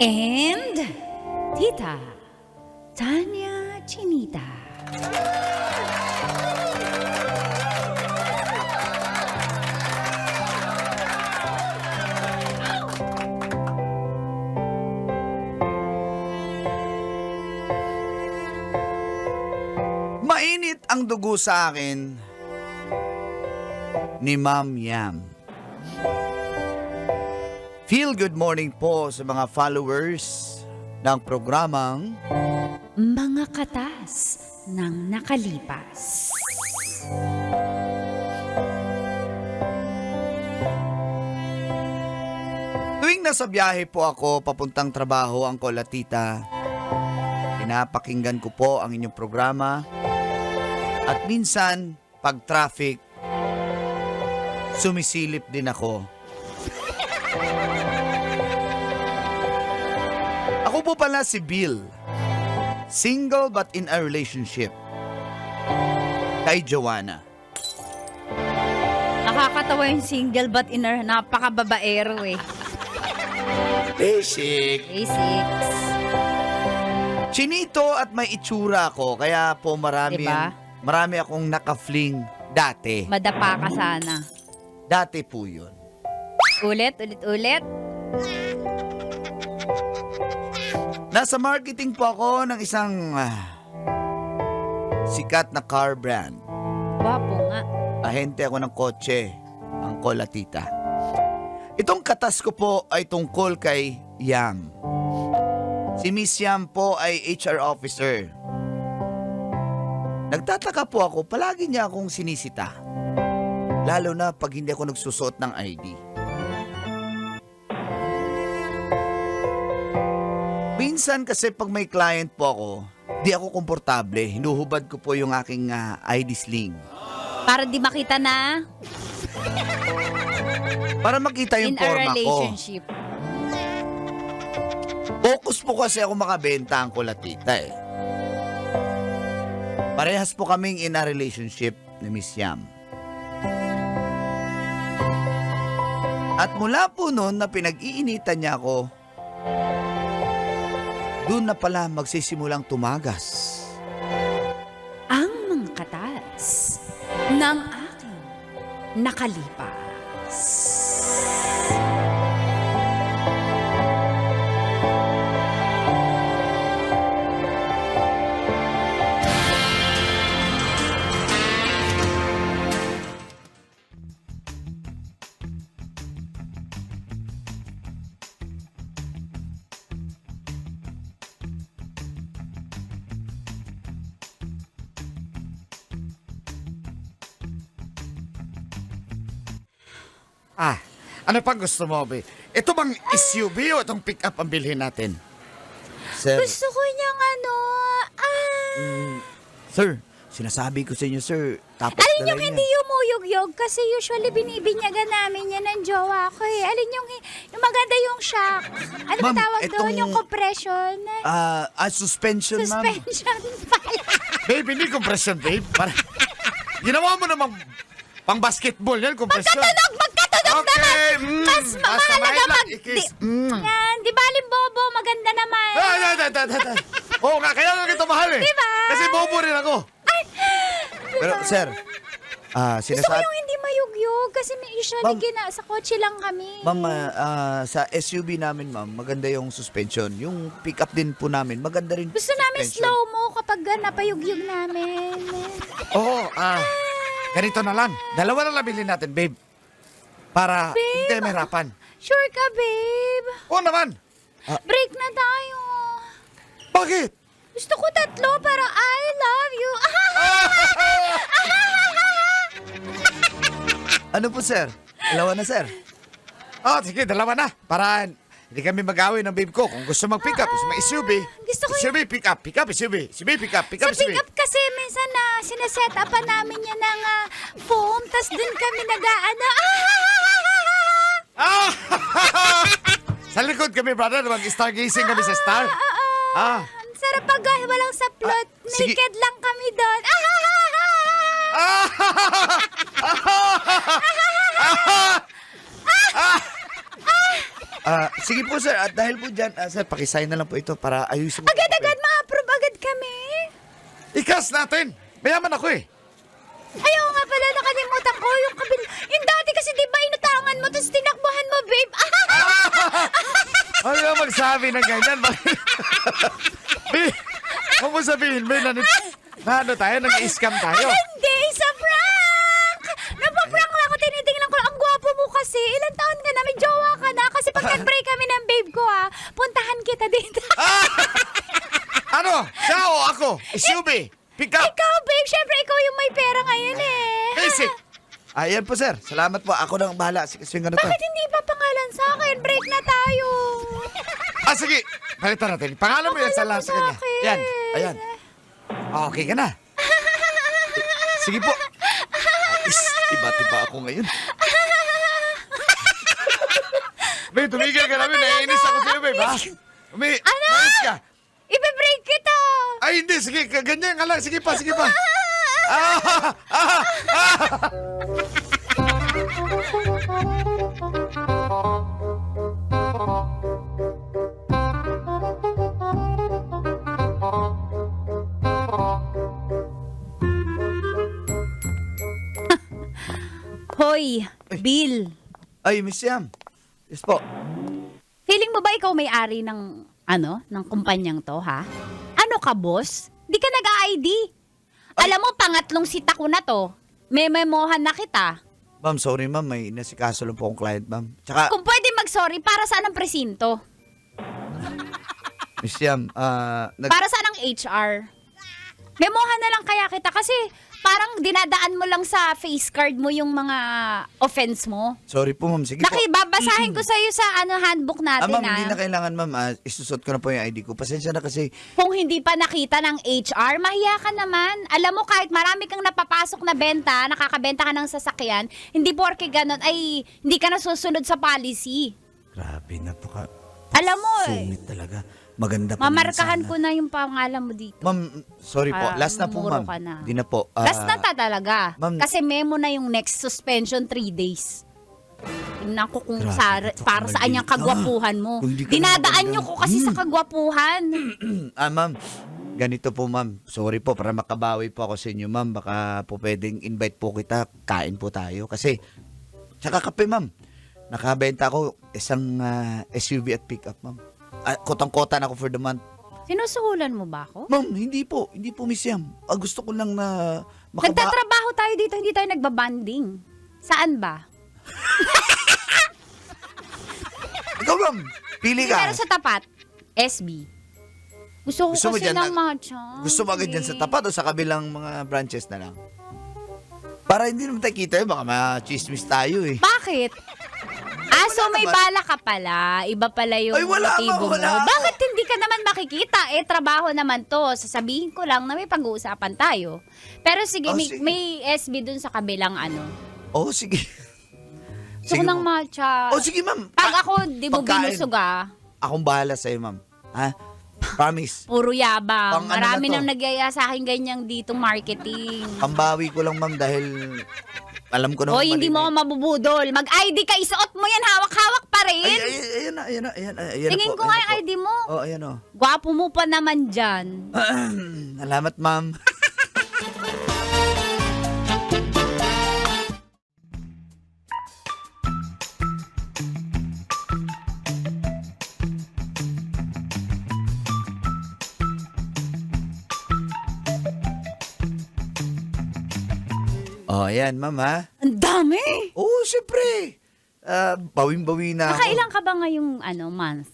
And Tita Tanya Chinita. Mainit ang dugo sa akin ni Ma'am Yam. Feel good morning po sa mga followers ng programang Mga katas ng nakalipas. tuwing nasa biyahe po ako papuntang trabaho, Angkol at Tita. Pinapakinggan ko po ang inyong programa at minsan pag traffic, sumisilip din ako. Ako po pala si Bill. Single but in a relationship. Kay Joanna. Nakakatawa yung single but in a napakababaero eh. Basic. Basics. Chinito at may itsura ko, kaya po Diba? marami akong naka-fling dati. Madapa ka sana. Dati po yun. Ulit. Nasa marketing po ako ng isang sikat na car brand. Wapo nga. Ahente ako ng kotse, Angkol at Tita. Itong katas ko po ay tungkol kay Yam. Si Miss Yam po ay HR officer. Nagtataka po ako, palagi niya akong sinisita. Lalo na pag hindi ako nagsusuot ng ID. Minsan kasi pag may client po ako, di ako komportable. Hinuhubad ko po yung aking ID sling. Para di makita na Para makita yung in a forma ko. relationship. Focus po kasi ako makabenta ang kulatita eh. Parehas po kaming in a relationship ni Miss Yam. At mula po noon na pinag-iinitan niya ako, doon na pala magsisimulang tumagas. Ang mga katas ng aking nakalipas. Ano pang gusto mo, be? Ito bang SUV o itong pick-up ang bilhin natin? Sir, Gusto ko niyang sir, sinasabi ko sa inyo, sir. Tapos alin yung dalay hindi niya. yumuyog-yog kasi usually binibinyagan namin yan ng jowa ko eh. Alin yung maganda yung shock. Ano ba Ma'am, tawag doon? etong- Yung compression? Suspension, ma'am. Suspension pala. Babe, hindi compression, babe. Ginawa mo namang pang basketball yan, compression. Magkatunog Okay, naman. Mas mahalaga Yan, di ba Bobo, maganda naman. Oo nga, kaya nga kita mahal eh. Diba? Kasi bobo rin ako. Pero, sir, Gusto ko yung hindi mayugyog kasi may usually Ma'am. sa kotse lang kami. Ma'am, sa SUV namin, ma'am, maganda yung suspension. Yung pick-up din po namin, maganda rin Gusto namin suspension. slow mo kapag napayugyog namin. Oo, ganito na lang. Dalawa na lang bilhin natin, babe. Para hindi tayo mahirapan. Sure ka, babe? Oo naman. Break na tayo. Bakit? Gusto ko tatlo para I love you. Ano po, sir? Dalawa na, sir. Sige, dalawa na. Para hindi kami mag-away ng babe ko. Kung gusto mag-pick up, gusto mag-SUV. Gusto ko SUV, pick up, SUV. SUV, pick up, Sa pick-up kasi minsan na sineset upan namin yan ng foam, tas dun kami nag-aano. Sa likod kami, brother. Mag-stargazing kami sa star. Ang sarap pag walang saplot. sige. Naked lang kami doon. Sige po, sir. At dahil po dyan, sir, pakisign na lang po ito para ayusin mo. Agad-agad ma-approve agad kami. Ikas natin. Mayaman ako eh. Ayaw nga pala, nakalimutan ko yung dati kasi di ba inutangan mo tapos tinakbuhan mo, babe. Ano nga magsabi ng ganyan? Huwag mo sabihin, may na ano tayo, nag-scam tayo. Hindi, sa prank! Napaprank lang ako, tinitingnan ko lang. Ang gwapo mo kasi. Ilang taon ka na, may jowa ka na. Kasi pag nag-break kami ng babe ko puntahan kita dito. Ano? Siya o ako? SUV? Pick up? Ikaw, babe, syempre ikaw yung may pera ngayon eh. Basic. Ayan po, sir. Salamat po. Ako nang bahala. Swing ano to. Bakit hindi pa pangalan sa akin? Break na tayo. Sige. Palitan natin. Pangalan mo yan sa lahat sa kanya. akin. Yan. Ayan. Okay ka na. Sige po. Iba-tiba ako ngayon. Babe, tumigil ka namin. Naiinis ako sa'yo, babe, ha? Mais ka. Ibe-break kita. Ay, hindi. Sige, ganyan ka lang. Sige pa, sige pa. Hoy, Bill. Ay, Miss Yam. Yes po. Feeling mo ba ikaw may-ari ng, ng kumpanyang to, ha? Ano ka, boss? Di ka nag-ID. Alam mo, pangatlong sita ko na to. Mememohan na kita. Ma'am, sorry ma'am. May nasikaso lang po akong client, ma'am. Tsaka, Kung pwede mag-sorry, para saan ang presinto? Miss Yam, Para saan ang HR? Memohan na lang kaya kita kasi parang dinadaan mo lang sa face card mo yung mga offense mo. sorry po, ma'am. Sige po. Nakibabasahin ko sa'yo sa handbook natin, Ma'am, hindi na kailangan, ma'am. Isusot ko na po yung ID ko. Pasensya na kasi, Kung hindi pa nakita ng HR, mahiya ka naman. Alam mo, kahit marami kang napapasok na benta, nakakabenta ka ng sasakyan, hindi porke ganun, ay hindi ka nasusunod sa policy. grabe, napaka Alam mo, sungit talaga. Maganda pa mamarkahan naman ko sana. na yung pangalan mo dito. Ma'am, sorry po. Last na po, muro ma'am. ka na. Di na po. Last na talaga. ma'am- Kasi memo na yung next suspension 3 days. Tingnan ko kung Grabe, para saan yung maldita. kagwapuhan mo. Kung di ka Dinadaan maganda. nyo ko kasi sa kagwapuhan. Ma'am, ganito po, ma'am. Sorry po, para makabawi po ako sa inyo, ma'am. Baka po pwedeng invite po kita. Kain po tayo. Kasi, tsaka kape, ma'am. Nakabenta ako isang SUV at pickup, ma'am. Kotang-kota na ako for the month. Sinusuhulan mo ba ako? Ma'am, hindi po, Miss Yam. Gusto ko lang na Nagtatrabaho tayo dito, hindi tayo nagbabanding. Saan ba? Ikaw, ma'am, pili Pero ka. sa tapat, SB. Gusto ko Gusto mo kasi dyan ng matcha. Gusto mo agad dyan sa tapat o sa kabilang mga branches na lang? Para hindi naman tayo kita, baka ma-chismis tayo eh. Bakit? So may naman. bala ka pala. Iba pala yung Ay, wala motibo ako, wala mo. ako. Bakit hindi ka naman makikita? Trabaho naman to. Sasabihin ko lang na may pag-uusapan tayo. Pero sige, Oh, may, sige. may SB dun sa kabilang Oo, sige. Gusto ko ng matcha. Oh, sige, ma'am. Pag ako, di mo Pagkain. binusog Akong bahala sa'yo, ma'am. Ha? Promise. Puro yabang. Pang ano Marami na to? nang nagyaya sa akin ganyang ditong marketing. Pambawi ko lang, ma'am, dahil alam ko na. Hoy, hindi mo ako mabubudol. Mag-ID ka, isuot mo yan, hawak-hawak pa Ay, rin. ayan na. Ayan Tingin na po, ko nga ayan yung na po. ID mo. Oh, ayan o. Gwapo mo pa naman dyan. Salamat, ma'am. Oh, ayan, ma'am, ha? Ang dami. Oo, syempre. Bawing-bawi na ako. Nakailang ka ba ngayong month?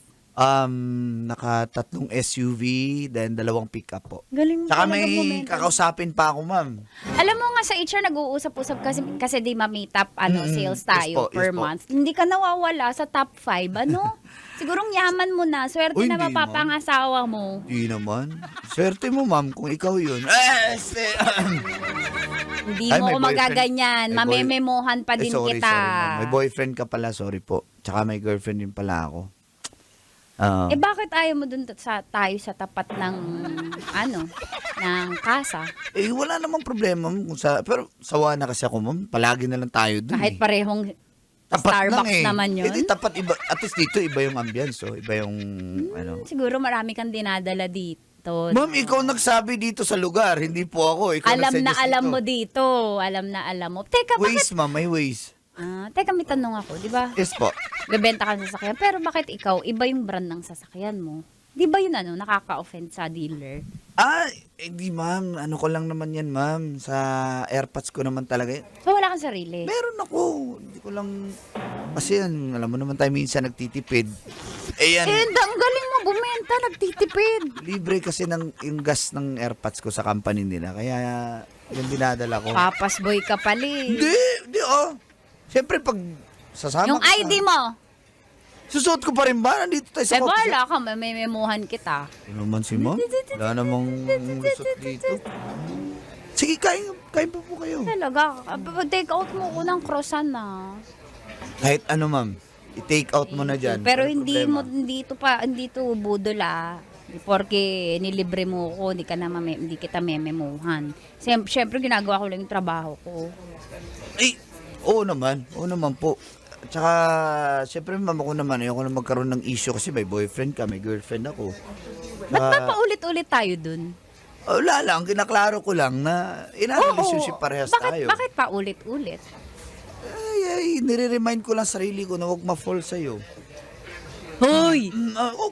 Naka-3 SUV, then 2 pickup po. Galing mo Tsaka talaga may bumenta. kakausapin pa ako, ma'am. Alam mo nga sa HR nag-uusap-usap kasi di ma-meet up sales Yes tayo po, per yes po. month. Hindi ka nawawala sa top 5, ano? Sigurong yaman mo na. Swerte Uy, na hindi, mapapangasawa mo. Di naman. Swerte mo, ma'am, kung ikaw yun. Hindi Ay, mo may ako boyfriend. magaganyan. May boy- Mamememohan pa din sorry, kita. ma'am. May boyfriend ka pala, sorry po. Tsaka may girlfriend din pala ako. Bakit ayaw mo dun tayo sa tapat ng ng kasa? Wala namang problema, ma'am. Pero sawa na kasi ako, ma'am. Palagi na lang tayo dun. Kahit eh. parehong Tapat Starbucks lang eh. naman yun. Eh, di tapat iba. At least dito iba yung ambience. Oh. Iba yung ano. Siguro marami kang dinadala dito. Ma'am, ikaw nagsabi dito sa lugar. Hindi po ako. Ikaw Alam na nagsuggest alam dito. mo dito. Alam na alam mo. Teka, bakit? Waze, ma'am. May ways. Teka, may tanong ako, di ba? Yes po. Bebenta ka ng sasakyan. Pero bakit ikaw, iba yung brand ng sasakyan mo? Di ba yun nakaka-offend sa dealer? Hindi ma'am. Ano ko lang naman yan, ma'am. Sa AirPods ko naman talaga. So, wala kang sarili? Meron ako. Hindi ko lang... Kasi yan, alam mo naman tayo minsan nagtitipid. Eh yan, Ang galing mo bumenta, nagtitipid. libre kasi yung gas ng AirPods ko sa company nila. Kaya yung dinadala ko. Papas boy ka pali. Hindi oh. Siyempre pag sasama Yung ka ID mo. Susuot ko pa rin ba? Nandito tayo sa Eh, coffee wala ka, may memuhan kita. Ano naman si ma'am? Wala namang lusot dito. Sige, kain pa po kayo. Talaga, take out mo ko ng croissant na. Kahit ano ma'am, i-take out mo na dyan. Pero Walang hindi problema. hindi to budol Porque nilibre mo ko, hindi kita mememuhan. Siyempre, ginagawa ko lang yung trabaho ko. Eh, oo naman po. Tsaka, siyempre ma'am ako naman, ayoko na magkaroon ng issue kasi may boyfriend ka, may girlfriend ako. Ba't ba paulit-ulit tayo dun? Wala lang, kinaklaro ko lang na relationship parehas tayo. Bakit paulit-ulit? Ay, nire-remind ko lang sarili ko na huwag ma-fall sa'yo. Hoy!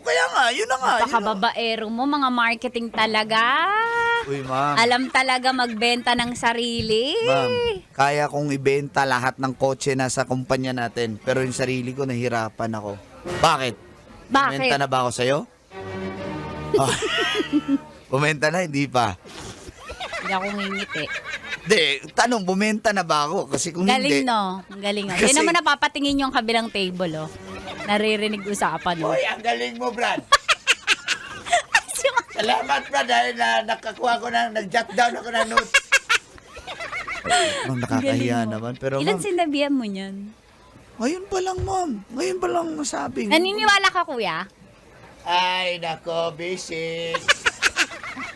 Kaya nga, yun na nga. Napakababaero mo, mga marketing talaga. Uy, ma'am. Alam talaga magbenta ng sarili. Ma'am, kaya kong ibenta lahat ng kotse na sa kumpanya natin. Pero yung sarili ko, nahirapan ako. Bakit? Bakit? Bumenta na ba ako sa'yo? Bumenta na, hindi pa. Hindi ako ngingiti. Hindi, tanong, bumenta na ba ako? Kasi kung Galing hindi... no? Ang galing no? Kasi- Hindi naman napapatingin yung kabilang table oh. Naririnig usapan no? Uy, ang galing mo, Brad. Salamat, Brad, dahil nakakuha ko nag-jot down ako ng notes. Nakakahiya Galing mo. naman. Pero Ilan ma'am, sinabihan mo niyan? ngayon pa lang, ma'am. Ngayon pa lang nasabi. Naniniwala ka kuya? Ay, nako, basic.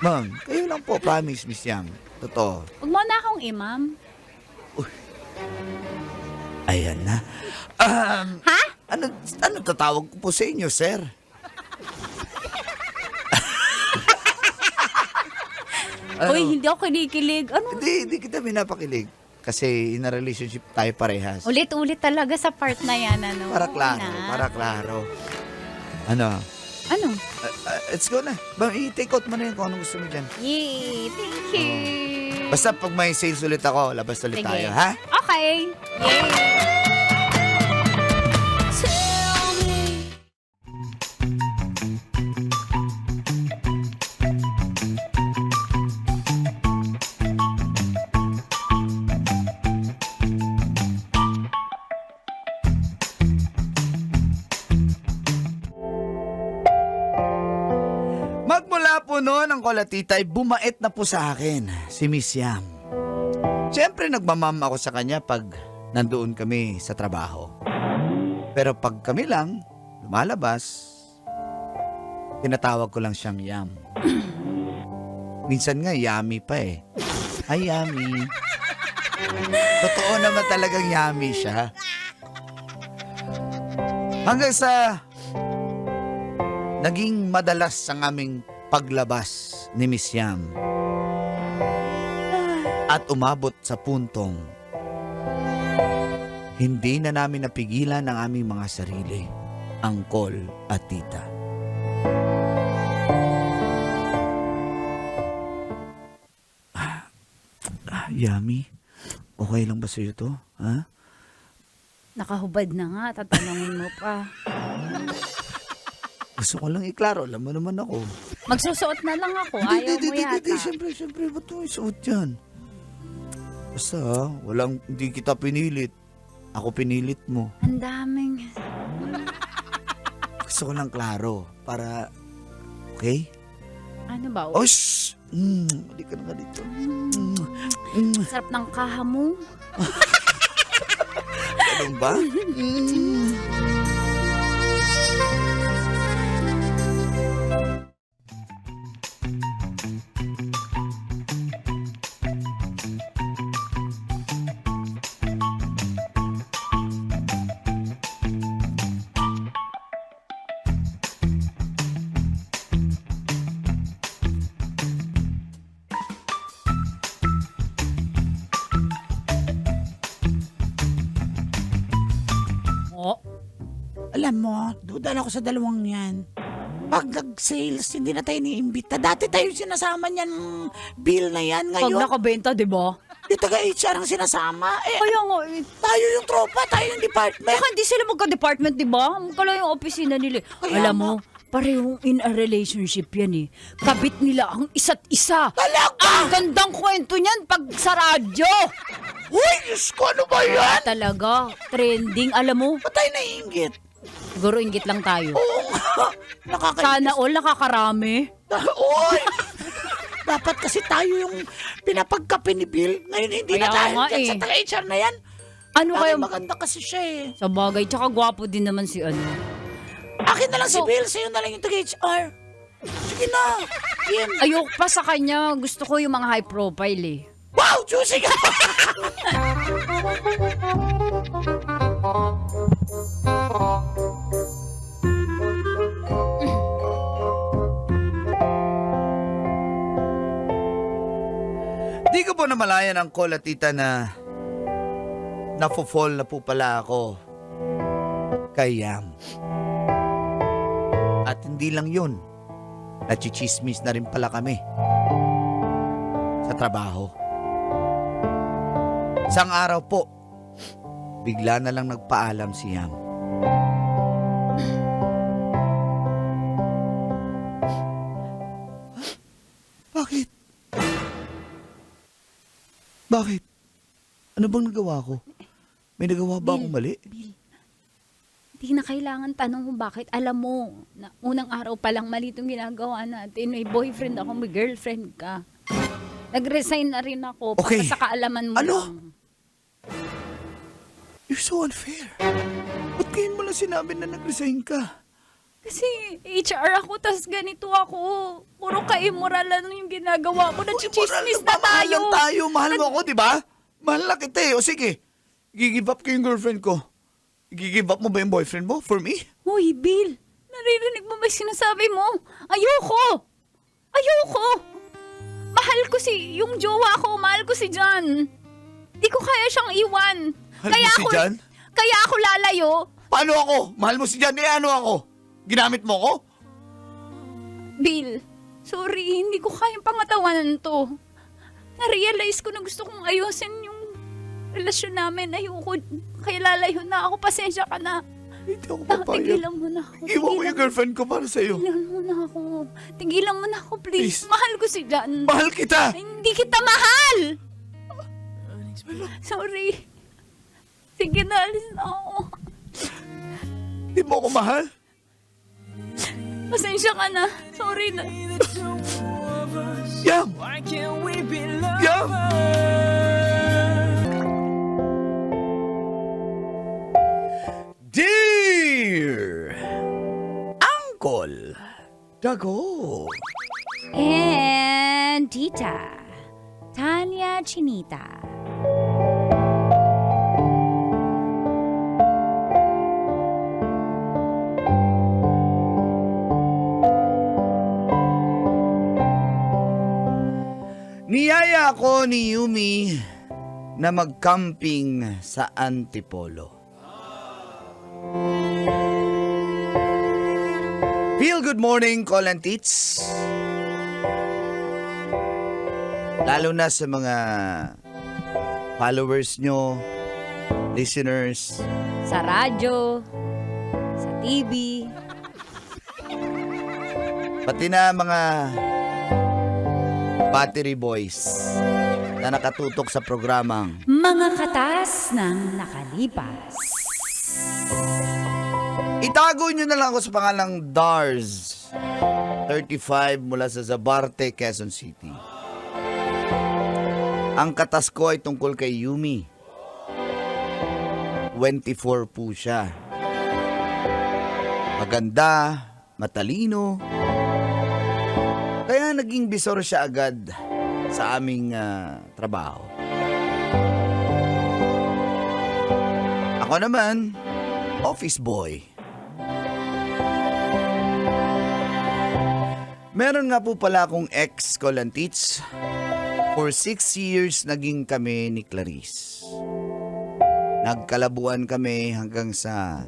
Ma'am, kayo lang po, promise, Miss Yang. Totoo. Huwag mo na akong imam. Ayan na. Ha? Ano tatawag ko po sa inyo, sir? Uy, hindi ako kinikilig. Ano? Hindi kita pinapakilig. Kasi in a relationship tayo parehas. Ulit-ulit talaga sa part na yan, ano? Para klaro, Na. para klaro. Ano? Ano? Let's go na. I-take out mo na yun kung anong gusto mo dyan. Yay! Thank you! Basta pag may sales ulit ako, labas ulit Sige. tayo, ha? Okay. Yay! Magmula po noon ang kolatita ay bumait na po sa akin, si Miss Yam. Siyempre nagmamam ako sa kanya pag nandoon kami sa trabaho. Pero pag kami lang, lumalabas, tinatawag ko lang siyang Yam. Minsan nga, yummy pa eh. Ay, yummy. Totoo naman talagang yummy siya. Hanggang sa naging madalas ang aming paglabas ni Miss Yam. At umabot sa puntong hindi na namin napigilan ang aming mga sarili, angkol at tita. Yummy, okay lang ba sa'yo to? Ha? Nakahubad na nga, tatanungin mo pa. Gusto ko lang iklaro, alam mo naman ako. Magsusuot na lang ako, ayaw mo yata. Siyempre, ba't mo isuot yan? Basta, hindi kita pinilit. Ako pinilit mo. Ang daming... Gusto ko lang klaro, para, okay? Ano ba? Oh, shh! Hindi ka na nga dito. Sarap ng kaha mo. Ganun ba? Alam mo, duda ako sa dalawang yan. Pag nag-sales, hindi na tayo niimbita. Dati tayo sinasama niyan, bill na yan. Pag Ngayon, nakabenta, di ba? yung taga-HR ang sinasama. Kaya nga, Tayo yung tropa, tayo yung department. Baka hindi sila magka-department, di ba? Magkala yung opisina nila. Kaya Alam nga. mo, parehong in a relationship yan eh. Kabit nila ang isa't isa. Talaga? Ang gandang kwento niyan pag sa radyo. Uy, Diyos ko, ano ba yan? Talaga, trending. Alam mo, Ba't tayo naiingit? siguro inggit lang tayo. Oo nga. Sana all nakakarami. Uy! Dapat kasi tayo yung pinapagkape ni Bill. Ngayon hindi na Kaya tayo nga dyan eh. sa taga-HR na yan. Ano Bakit kaya? maganda kasi siya eh. Sa bagay, tsaka gwapo din naman si ano. Akin na lang si So- Bill, sa'yo na lang yung taga-HR. Sige na. Kim. Ayoko pa sa kanya. Gusto ko yung mga high profile eh. Wow, juicy ka! Di ko po namalayan ang call at tita na nafo-fall na po pala ako kay Yam. At hindi lang yun, nachichismis na rin pala kami sa trabaho. Isang araw po, bigla na lang nagpaalam si Yam. Bakit? Bakit? Ano bang nagawa ko? May nagawa ba akong mali? Bill, hindi na kailangan tanong kung bakit. Alam mo, na unang araw pa lang mali itong ginagawa natin. May boyfriend ako, may girlfriend ka. Nag-resign na rin ako. Okay. Para sa kaalaman mo Ano? lang. You're so unfair. Ba't kayo mo lang sinabi na nag-resign ka? Kasi HR ako, tas ganito ako. Puro ka-immoralan yung ginagawa ko. Nachichismis na Mahal tayo. lang tayo. Mahal mo ako, di ba? Mahal na kita eh. O sige, i-give up ko yung girlfriend ko. I-give up mo ba yung boyfriend mo for me? Hoy, Bill. Naririnig mo ba yung sinasabi mo? Ayoko! Ayoko! Mahal ko yung jowa ko. Mahal ko si John. Di ko kaya siyang iwan. Mahal mo si John? Kaya ako lalayo. Paano ako? Mahal mo si John? Eh, ano ako? Ginamit mo ko? Bill, sorry. Hindi ko kayang pangatawanan to. Na-realize ko na gusto kong ayusin yung relasyon namin. Ayoko. Kaya lalayo na ako. Pasensya ka na. Hindi ako papayag. Tigilan mo na ako. Iwan ko yung girlfriend ko para sa'yo. Tigilan mo na ako. Tigilan mo na ako, please. Please. Mahal ko si John. Mahal kita! Hindi kita mahal! Sorry. Sige na, alis na ako. Hindi mo ako mahal? Pasensya ka na. Sorry na. Yam! Yam! Dear Uncle Dago. And Tita, Tanya Chinita. Niyaya ako ni Yumi na mag-camping sa Antipolo. Feel good morning, Call and Teats. Lalo na sa mga followers nyo, listeners. Sa radyo, sa TV. Pati na mga battery boys na nakatutok sa programang Mga katas ng nakalipas. itago nyo na lang ako sa pangalang Dars 35 mula sa Zabarte, Quezon City. Ang katas ko ay tungkol kay Yumi. 24 po siya. Maganda, matalino. Kaya naging bisor siya agad sa aming trabaho. Ako naman, office boy. Meron nga po pala akong ex-call and teach. For 6 years naging kami ni Clarice. Nagkalabuan kami hanggang sa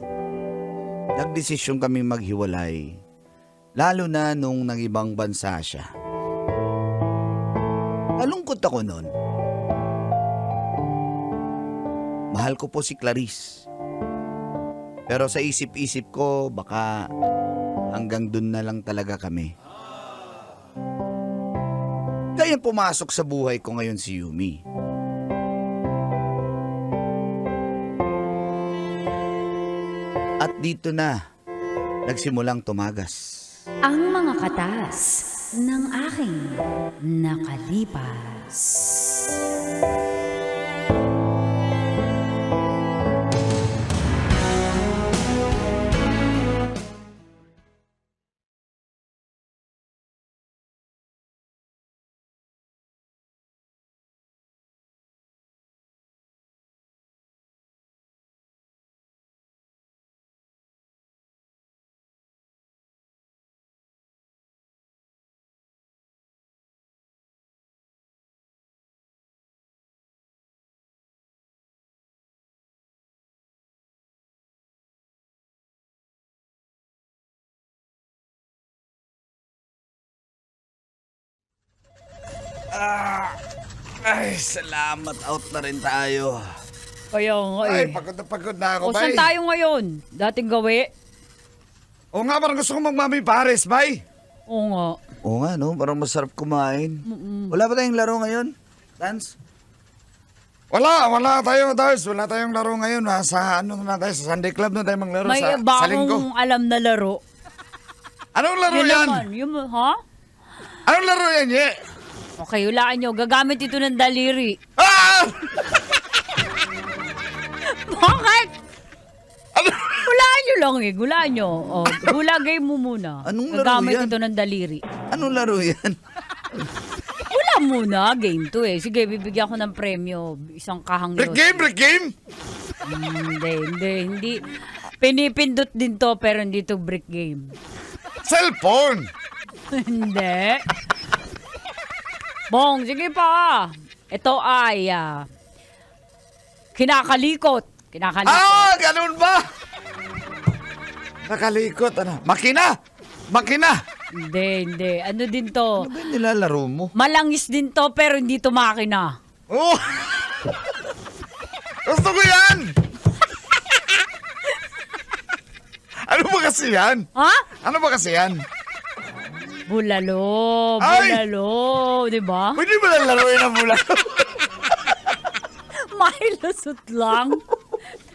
nagdesisyon kaming maghiwalay. Lalo na nung nang-ibang bansa siya. Nalungkot ako noon. Mahal ko po si Clarice. Pero sa isip-isip ko, baka hanggang dun na lang talaga kami. Kaya pumasok sa buhay ko ngayon si Yumi. At dito na, nagsimulang tumagas. Ang mga katas ng aking nakalipas. Ay, salamat. Out na rin tayo. Kaya nga Ay, pagod na ako, O, saan bay. tayo ngayon? Dating gawi? Oo nga, parang gusto ko magmami pares, bay. Oo nga. Oo nga, no? Parang masarap kumain. Wala ba tayong laro ngayon? Dance? Wala tayo, Dars. Wala tayong laro ngayon. Sa ano na tayo, sa Sunday Club na tayo maglaro May sa linggo. bagong alam na laro. Anong laro Yun yan? naman. Ha? Anong laro yan, ye? Okay, hulaan nyo. Gagamit ito ng daliri. Ah! Bakit? Ano? Hulaan nyo lang eh. Hulaan nyo. O, hula game mo muna. Anong laro Gagamit yan? ito ng daliri. Anong laro yan? Hula muna. Game to eh. Sige, bibigyan ko ng premyo. Isang kahang Break yun. game, break game? Hindi. Pinipindot din to pero hindi to brick game. Cellphone. Hindi. Bong, sige pa. Ito ay kinakalikot. Ah, ganun ba? Nakalikot, ano? Makina! Hindi. Ano din to? Ano ba yung nilalaro mo? Malangis din to pero hindi to makina. Oh! Gusto ko yan! Ano ba kasi yan? Ha? Ano ba kasi yan? Bulalo. Ay! Di ba? Pwede ba lang laruin ang mula? May lusot lang.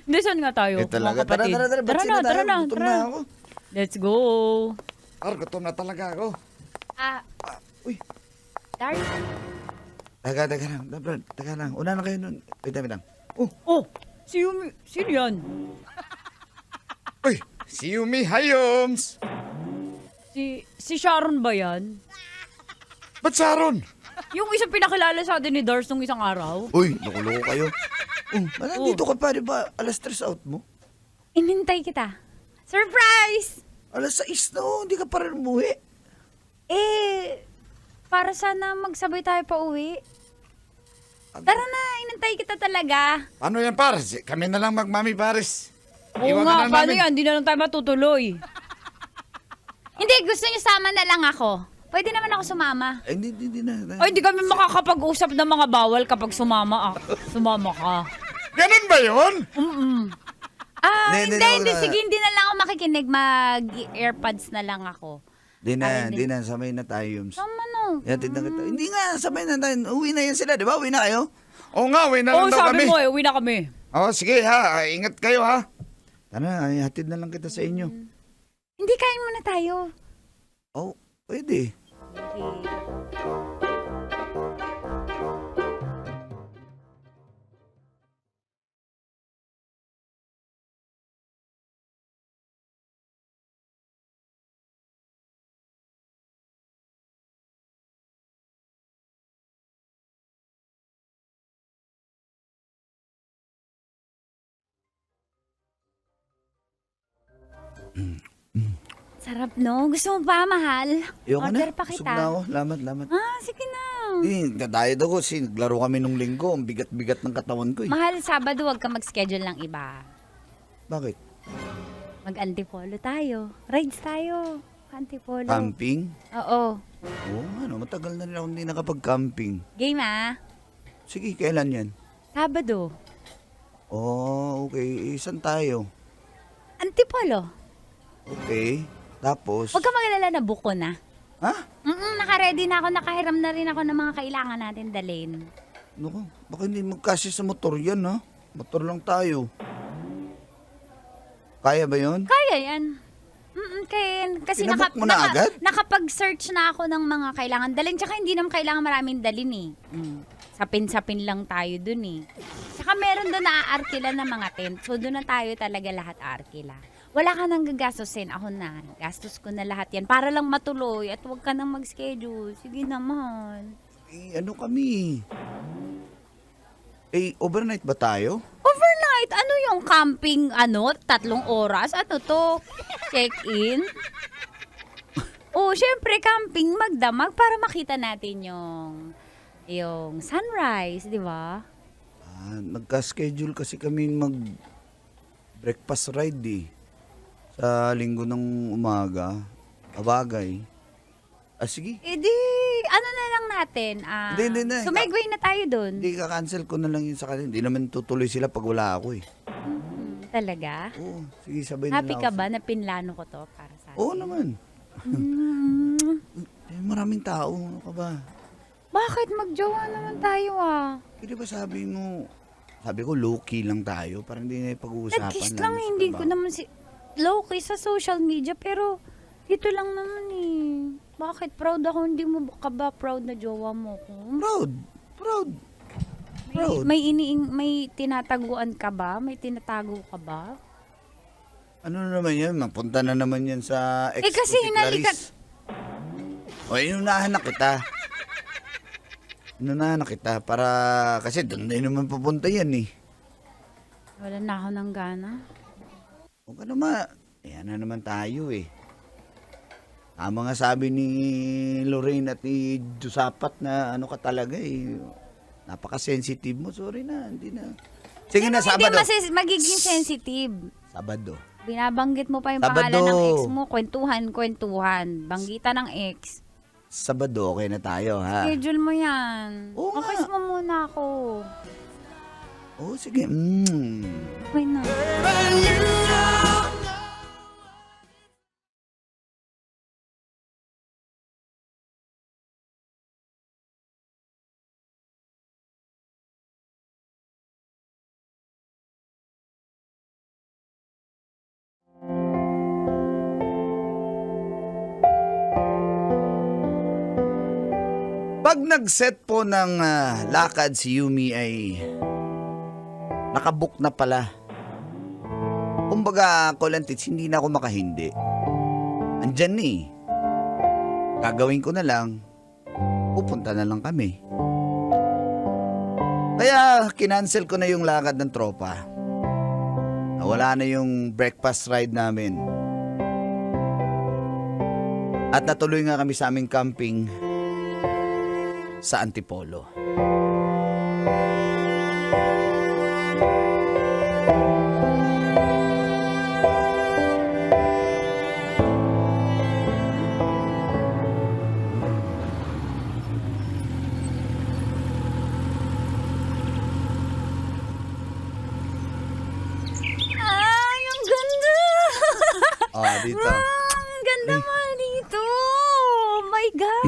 Hindi, saan nga tayo? Eh, talaga. mga kapatid? Tara. Ba't sila tayo? Gutom na ako. Let's go. Gutom na talaga ako. Uy. Dar. Teka lang. Una na kayo nun. Wait lang. Oh, sino yan? Uy, si Yumi Hayoms! Si Sharon ba yan? Ba't Sharon? Yung isang pinakilala sa atin ni Dars nung isang araw? Uy, nakuloko kayo. Nandito ka pa, di ba? Alas 3 out mo? Inintay kita. Surprise! Alas 6 na, hindi ka pa rin umuwi. Para sana magsabay tayo pa uwi. Tara na, inintay kita talaga. Ano yan, Pares? Kami na lang magmami, Pares. Oo Iwan nga, ka na paano namin. yan? Hindi na lang tayo matutuloy. Hindi, gusto niyo sama na lang ako. Pwede naman ako sumama. Hindi na. Ay, hindi kami makakapag-usap ng mga bawal kapag sumama ka. Ganun ba yun? Hindi, Hindi, wala. sige, hindi na lang ako makikinig. Mag-airpods na lang ako. Di na. Sabay na tayo, Yums. Tama no. Yatid na kita. Hindi nga, sabay na tayo. Uwi na yan sila, di ba? Uwi na kayo? Oo nga, uwi na lang daw sabi kami. mo uwi na kami. Oo, sige ha. Ingat kayo ha. Tara, hatid na lang kita sa inyo. Hindi, kain muna tayo. Oh, pwede. Sarap no? Gusto mo ba, mahal? Ayoko na. Order pa Busog kita. na ako. Lamat. Sige na. Dadayad ako kasi naglaro kami nung linggo. Ang bigat-bigat ng katawan ko eh. Mahal, Sabado, wag ka mag-schedule ng iba. Bakit? Mag-antipolo tayo. Rides tayo. Antipolo. Camping? Oo. Oo, ano, matagal na rin ako hindi nakapag-camping. Game ah. Sige, kailan yan? Sabado. Oh, okay. Saan tayo? Antipolo. Okay. Tapos, Huwag ka magalala na buko na. ha? Naka-ready na ako. Nakahiram na rin ako ng mga kailangan natin dalhin. Naku, baka hindi magkasya sa motor yan, ha? Motor lang tayo. Kaya ba yun? Kaya yan. Kaya yan. Kasi Pinabook mo na agad? nakapag-search na ako ng mga kailangan dalhin. Tsaka hindi naman kailangan maraming dalhin eh. Sapin-sapin lang tayo dun eh. Tsaka meron doon na aarkila ng mga tent. So doon na tayo talaga lahat aarkila. Wala ka nang gagastusin. Ako na. Gastos ko na lahat yan. Para lang matuloy at huwag ka nang mag-schedule. Sige naman. Eh, ano kami? Eh, overnight ba tayo? Overnight? Ano yung camping, 3 oras? Ano to? Check-in? Syempre camping, magdamag para makita natin yung sunrise, di ba? Nagka-schedule kasi kami mag-breakfast ride eh. Sa linggo ng umaga. Abagay. Sige. Ano na lang natin? Hindi na. Sumegway na tayo dun. Hindi, ka-cancel ko na lang yun sa kanila. Hindi naman tutuloy sila pag wala ako eh. Talaga? Oo, sige, sabay na Happy lang ka ako. ba na pinlano ko to para sa Oo naman. Maraming tao. Ano ka ba? Bakit magjowa naman tayo Pwede ba sabi ko low-key lang tayo para hindi na pag-uusapan. Nag-kiss lang, hindi ko naman low-key sa social media, pero dito lang naman eh. Bakit? Proud ako, hindi mo ka ba proud na jowa mo ko? Proud. May tinataguan ka ba? May tinatago ka ba? Ano na naman yan? Mapunta na naman yan sa ex kasi ko, si hinalikan. Clarice. O, inunahan na kita. Para, kasi doon na naman pupunta yan eh. Wala na ako ng gana. Huwag ka naman. Ayan na naman tayo eh. Tama nga sabi ni Lorraine at ni Josapat na ano ka talaga eh. Napaka-sensitive mo. Sorry na, hindi na. Sige na, Sabado. Hindi magiging sensitive. Sabado. Binabanggit mo pa yung Sabado. pangalan ng ex mo. Kwentuhan. Banggita ng ex. Sabado, okay na tayo ha. Schedule mo yan. Oo nga. Kiss mo muna ako. Oo, sige. Okay na. Pag nag-set po ng lakad si Yumi ay nakabook na pala. Kumbaga, Kolantits, hindi na ako makahindi. Andyan na eh. Gagawin ko na lang, pupunta na lang kami. Kaya kinancel ko na yung lakad ng tropa. Nawala na yung breakfast ride namin. At natuloy nga kami sa aming camping sa Antipolo. Ay, ang ganda! Dito. Ang ganda mo dito! Oh my God!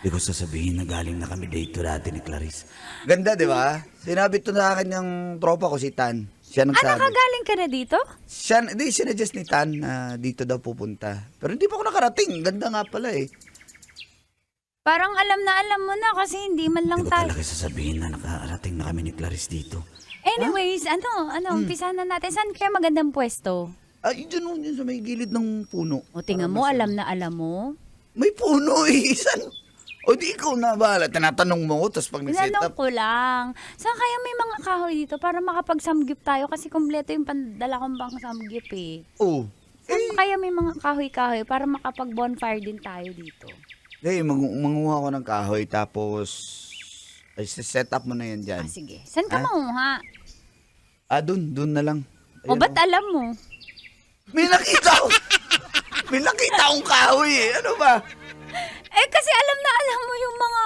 Hindi ko sasabihin na galing na kami dito dati ni Clarice. Ganda, di ba? Sinabi to sa akin yung tropa ko, si Tan. Siya nagsabi. Nakagaling ka na dito? Hindi, sinadjust ni Tan na dito daw pupunta. Pero hindi pa ako nakarating. Ganda nga pala eh. Parang alam mo na kasi hindi man lang tayo. Sasabihin na nakarating na kami ni Clarice dito. Anyways, umpisa na natin. Saan kaya magandang pwesto? Ay, dyan sa may gilid ng puno. O, tingnan mo, alam mo. May puno eh. Saan? O di ikaw na bahala. Tinatanong mo ko, tapos pag nag-set Tinanong up. ko lang. Saan kaya may mga kahoy dito para makapag-samgyup tayo? Kasi kompleto yung pandala kong pang samgyup eh. Oh. Saan kaya may mga kahoy-kahoy para makapag-bonfire din tayo dito? Manguha ko ng kahoy, tapos set up mo na yan dyan. Sige. Saan ka manguha? Dun na lang. O, ba't alam mo? May nakita ko. May nakita akong kahoy eh. Ano ba? Eh, kasi alam mo yung mga,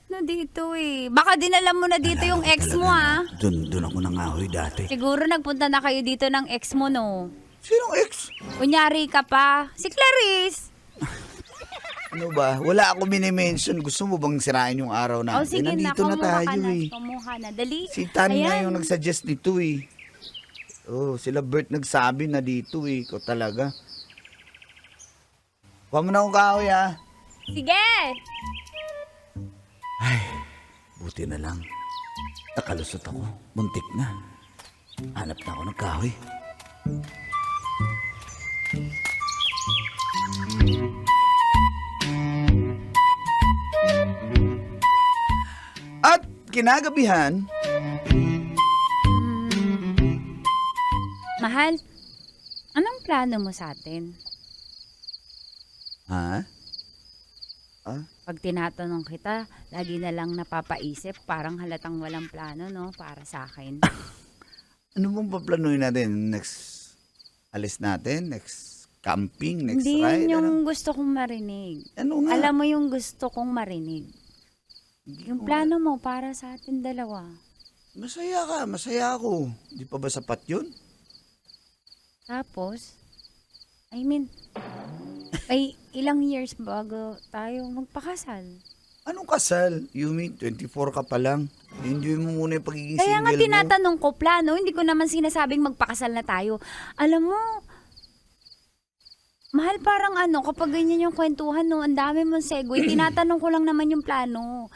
ano dito eh. Baka dinala mo na dito yung ex mo, ah. Doon ako nangahoy dati. Siguro nagpunta na kayo dito ng ex mo, no? Sinong ex? Kunyari ka pa. Si Clarice. Ano ba? Wala ako minimension. Gusto mo bang sirain yung araw natin? O sige na, Nandito na kumuha tayo ka na. eh. Kumuha na. Dali. Si Tan nga Ayan. yung nagsuggest nito eh. Oh, sila Bert nagsabi na dito eh. Ikaw talaga. Kuha mo na akong kahoy ah. Sige! Buti na lang. Nakalusot ako. Muntik na. Hanap na ako ng kahoy. At kinagabihan, Mahal, anong plano mo sa atin? ha? Pag tinatanong kita, lagi na lang napapaisip, parang halatang walang plano, no? Para sa akin. Ano bang paplanuhin natin? Next alis natin? Next camping? Next Hindi ride? yun yung Ano? gusto kong marinig. Ano nga? Alam mo yung gusto kong marinig. Yung plano mo para sa atin dalawa. Masaya ka, masaya ako. Di pa ba sapat yun? Tapos, I mean, ay ilang years bago tayo magpakasal. Anong kasal? Yumi, 24 ka pa lang. Enjoy mo muna yung pagiging Kaya nga single mo. tinatanong ko, plano, hindi ko naman sinasabing magpakasal na tayo. Alam mo, mahal parang ano, kapag ganyan yung kwentuhan, no, ang dami mong segue, tinatanong ko lang naman yung plano.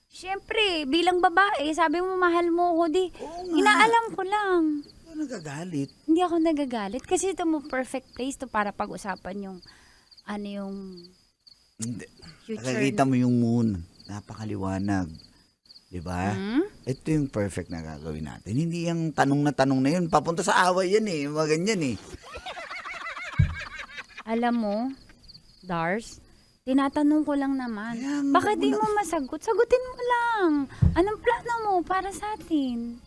Siyempre, bilang babae, sabi mo mahal mo ako, di, Oo nga. inaalam ko lang. Ikaw nagagalit. Hindi ako nagagalit kasi ito mo perfect place to para pag-usapan yung, ano yung Hindi. future. Nakakita mo yung moon. Napakaliwanag. Di ba? Hmm? Ito yung perfect na gagawin natin. Hindi yung tanong na yun. Papunta sa away yan eh. Mga ganyan eh. Alam mo, Dars, tinatanong ko lang naman. Kaya nga, Bakit di mo masagot? Sagutin mo lang. Anong plano mo para sa atin?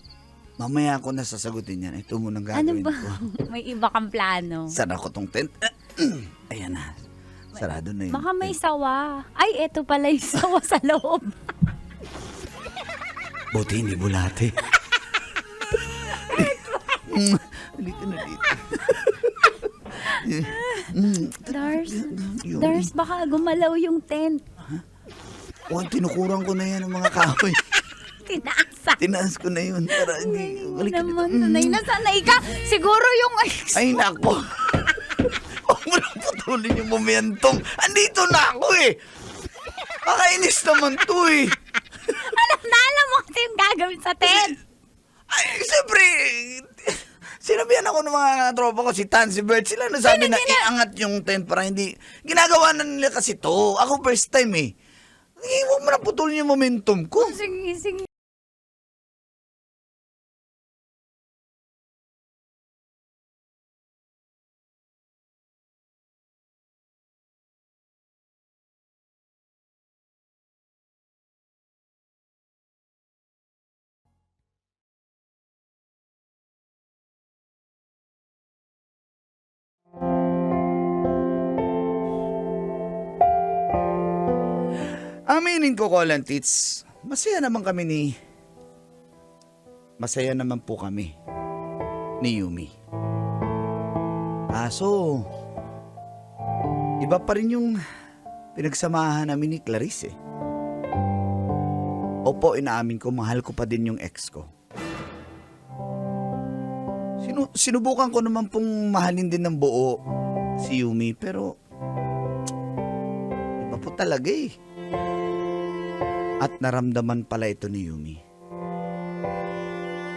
Mamaya ako na sasagutin yan. Ito muna Ano gagawin ba? ko. May iba kang plano. Sara ko tong tent. Ayan na. Sarado na yun. Baka may sawa. Ay, eto pala yung sawa sa loob. Buti hindi bulate. Halika na dito. Dars, Yun. Dars, baka gumalaw yung tent. Tinukurang ko na yan ng mga kahoy. Tinaasa. Tinaas ko na yun. Para hindi. Galing mo Halika naman, dito. sanay na sanay ka. Siguro yung Ay, nako. Huwag mo nang putulin yung momentum. Andito na ako eh. Makainis naman to eh. alam mo kasi yung gagawin sa tent. Ay, siyempre, sinabihan ako ng mga tropa ko, si Tan, si Bert, sila nasabi na iangat yung tent para hindi, ginagawa na nila kasi to. Ako first time eh. Huwag mo na putulin yung momentum ko. Sige, sige. Aminin ko, Colin Tits, masaya naman po kami ni Yumi. Kaso, iba pa rin yung pinagsamahan namin ni Clarice eh. Opo, inaamin ko, mahal ko pa din yung ex ko. Sinubukan ko naman pong mahalin din ng buo si Yumi, pero iba po talaga eh. At naramdaman pala ito ni Yumi.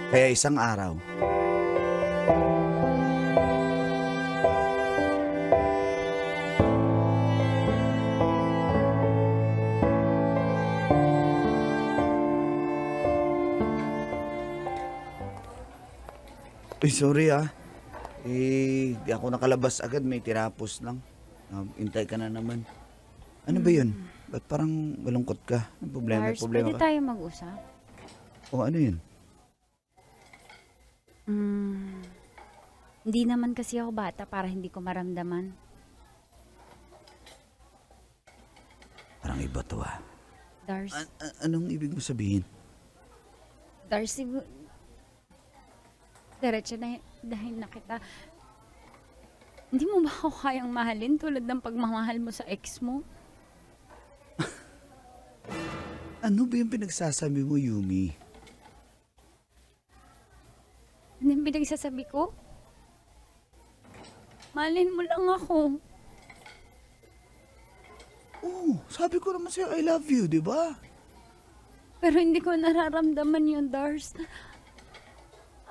Kaya isang araw, Uy, sorry ah. Di ako nakalabas agad. May tirapos lang. Intay ka na naman. Ano ba yun? Ba't parang malungkot ka? Ano problema? Dars, Problema pwede ka? tayo mag-usap? O ano yun? Hindi naman kasi ako bata para hindi ko maramdaman. Parang iba to Darcy, Anong ibig mo sabihin? Darcy, diretso na dahil na kita. Hindi mo ba ako kayang mahalin tulad ng pagmamahal mo sa ex mo? Ano ba yung pinagsasabi mo, Yumi? Ano yung pinagsasabi ko? Mahalin mo lang ako. Oh, sabi ko naman sa'yo, I love you, di ba? Pero hindi ko nararamdaman yun, Dars.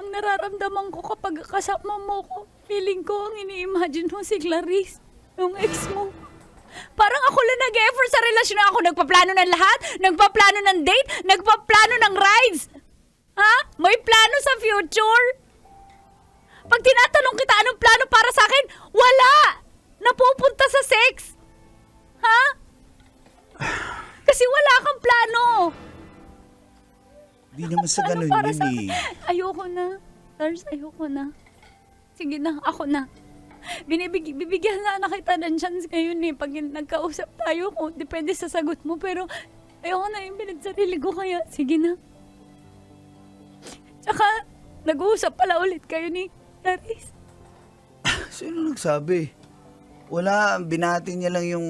Ang nararamdaman ko kapag kasama mo ko, feeling ko ang ini-imagine mo si Clarice, yung ex mo. Parang ako lang nag-effort sa relasyon na ako. Nagpaplano ng lahat, nagpaplano ng date, nagpaplano ng rides. Ha? May plano sa future? Pag tinatanong kita anong plano para sa akin, wala! Napupunta sa sex. Ha? Kasi wala kang plano. Di naman sa ganun Para yun sa eh. Ayoko na. Lars, ayoko na. Sige na, ako na. Bibigyan na kita ng chance ngayon eh. Pag nagkausap tayo, kung depende sa sagot mo. Pero ayoko na yung pinagsarili ko kaya. Sige na. Tsaka, nag-uusap pala ulit kayo ni Clarice. Sino nagsabi? Wala, binati niya lang yung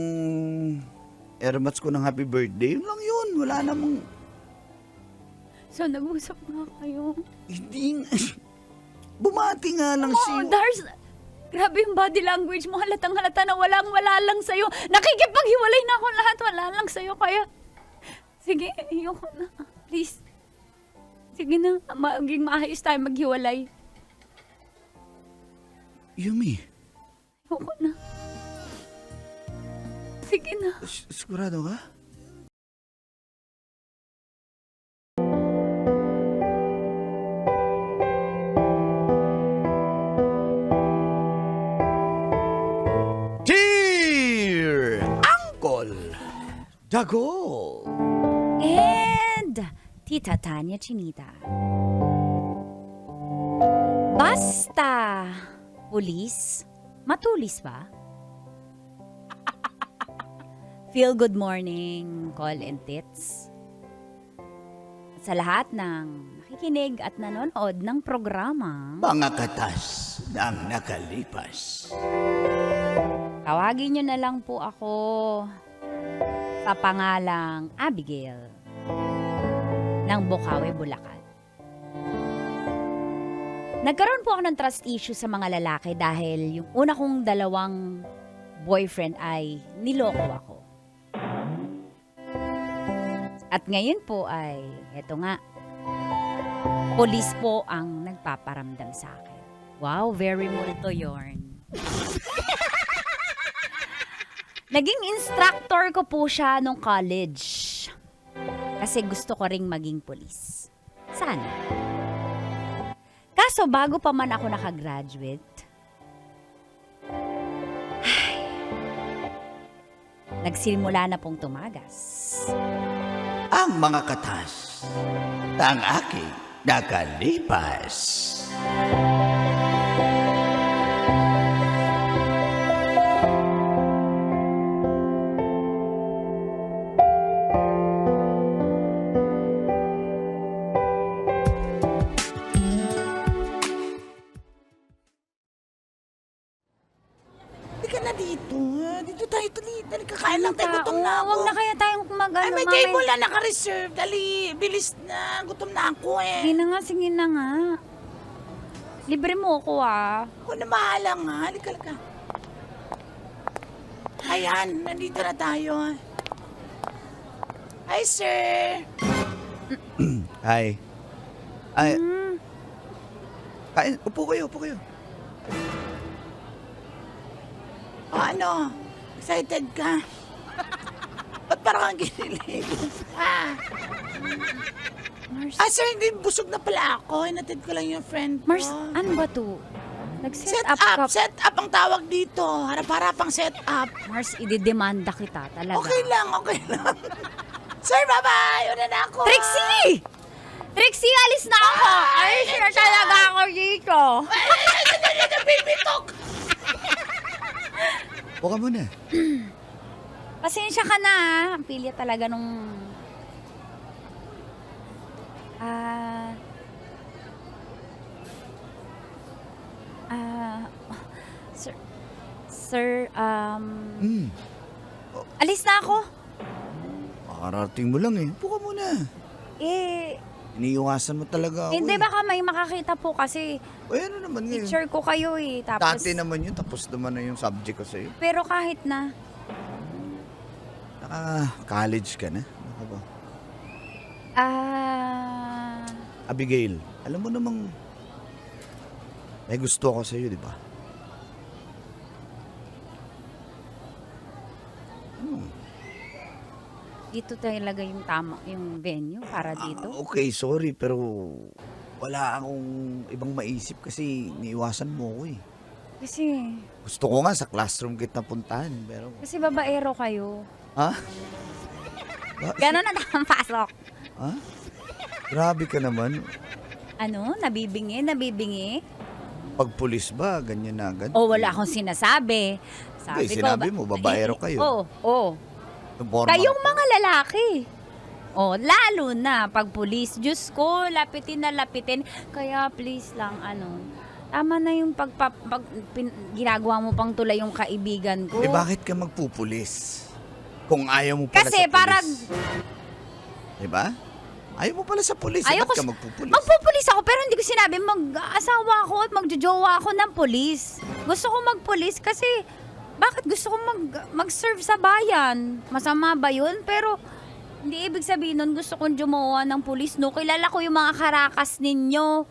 airmats ko ng happy birthday. Yun lang yun. Wala namang... So, nag-uusap nga kayo. Hindi nga. Bumati nga lang Oo, siya. Dars, grabe yung body language mo. Halatang halata na wala lang sa'yo. Nakikipaghiwalay na ako lahat. Wala lang sa'yo. Kaya, sige, ayoko na. Please. Sige na, maging maayos tayo maghiwalay. Yumi, Ayoko na. Sige na. sigurado ka? Dear Uncle Dagol. And Tita Tanya Chinita. Basta, pulis, matulis ba? Feel good morning, call and tits. Sa lahat ng nakikinig at nanonood ng programa, Mga katas ng nakalipas. tawagin nyo na lang po ako sa pangalang Abigail ng Bocaue, Bulacan. Nagkaroon po ako ng trust issue sa mga lalaki dahil yung una kong dalawang boyfriend ay niloko ako. At ngayon po ay, eto nga, polis po ang nagpaparamdam sa akin. Wow, very multo yarn. Naging instructor ko po siya nung college. Kasi gusto ko ring maging polis. Sana. Kaso bago pa man ako nakagraduate, nagsimula na pong tumagas. Ang mga katas ng aking nakalipas. Hindi ka na dito. Dito tayo tuloy. Dali, kakain lang tayo. Gutom na ako. Huwag na kaya tayong Ay, may table na naka-reserve. Dali, bilis na. Gutom na ako eh. Sige na nga. Libre mo ako Ako na bahala nga. Halika. Ayan, nandito na tayo. Hi, sir. Hi. Ay. Kain, upo kayo. Ano? Excited ka? Ba't parang kang ginilig? Mars, Sir, hindi busog na pala ako. Hinatid ko lang yung friend ko. Mars, ano ba to? Nag-set Set up up. ka. Set up ang tawag dito. Harap-harapang set up. Mars, ididemanda kita talaga. Okay lang. Sir, bye-bye. Una na ako. Trixie! Trixie, alis na ako! Alis na talaga ako dito! Buka mo na. Pasensya ka na, ha? Ang pilya talaga nung... Sir... Sir, alis na ako. Makarating mo lang eh. Buka mo na. Eh, Iniiwasan mo talaga ako hindi eh. baka may makakita po kasi O ano naman ngayon? teacher ko kayo eh. Tapos, Dati naman yun, tapos naman na yung subject ko sa'yo. pero kahit na, Naka-college ka na. Ano ba? Abigail, alam mo namang may gusto ako sa'yo, di ba? dito talaga yung tama, yung venue para dito. Okay, sorry, pero wala akong ibang maisip kasi niiwasan mo ko eh. Kasi, Gusto ko nga sa classroom kita puntahan, pero... kasi babaero kayo. Ha? Gano'n na nakapasok. Ha? Grabe ka naman. Ano? Nabibingi? Pag pulis ba, ganyan na agad? O wala akong sinasabi. Sabi Hindi, ko, sinabi mo, babaero kayo. Oo. Yung formal- Kayong mga lalaki. Oh, lalo na pag pulis. Diyos ko, lapitin na lapitin. Kaya please lang, tama na yung ginagawa mo pang tulay yung kaibigan ko. Eh bakit ka magpupulis? Kung ayaw mo pala Kasi sa pulis. parang, Diba? Ayaw mo pala sa pulis. Ayaw Ba't ko ka magpupulis? magpupulis ako pero hindi ko sinabi mag-asawa ako at magjojowa ako ng pulis. Gusto ko magpulis kasi bakit gusto ko mag-serve sa bayan? Masama ba yun? Pero hindi ibig sabihin nun gusto kong jumawa ng pulis. No, kilala ko yung mga karakas ninyo.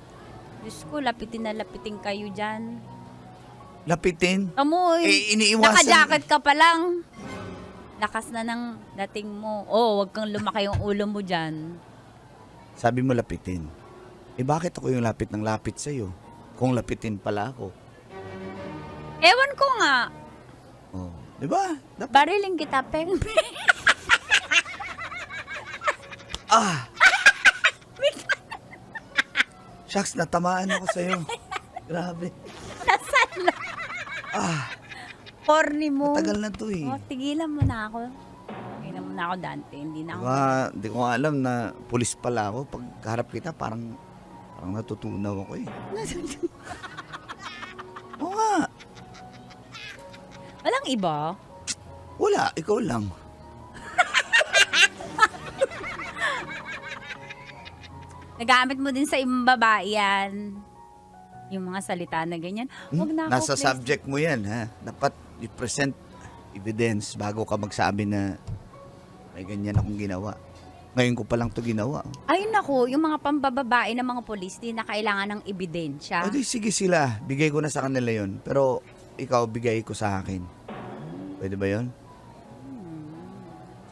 Diyos ko, lapitin na lapitin kayo dyan. Lapitin? Amoy, Iniiwasan. naka-jacket ka pa lang. Lakas na ng dating mo. Oh, wag kang lumaki yung ulo mo dyan. Sabi mo lapitin. Eh bakit ako yung lapit ng lapit sa'yo? Kung lapitin pala ako. Ewan ko nga. Oh. Diba? Bariling kita, peng. Shucks, natamaan ako sa'yo. Grabe. Nasaan na? Horny mo. Matagal na to eh. Oh, tigilan mo na ako. Tigilan mo na ako, Dante. Hindi na ako. Di ko nga alam na pulis pala ako. Pag harap kita, parang natutunaw ako eh. Oo nga. Walang iba. Wala, ikaw lang. Nagamit mo din sa ibang babae yan. Yung mga salita na ganyan. Huwag na ako, Nasa please. subject mo yan, ha? Dapat i-present evidence bago ka magsabi na may ganyan akong ginawa. Ngayon ko pa lang to ginawa. Ay naku, yung mga pambababae ng mga polis, di na kailangan ng ebidensya. O di, sige sila. Bigay ko na sa kanila yon. Pero ikaw, bigay ko sa akin. Pwede ba yon?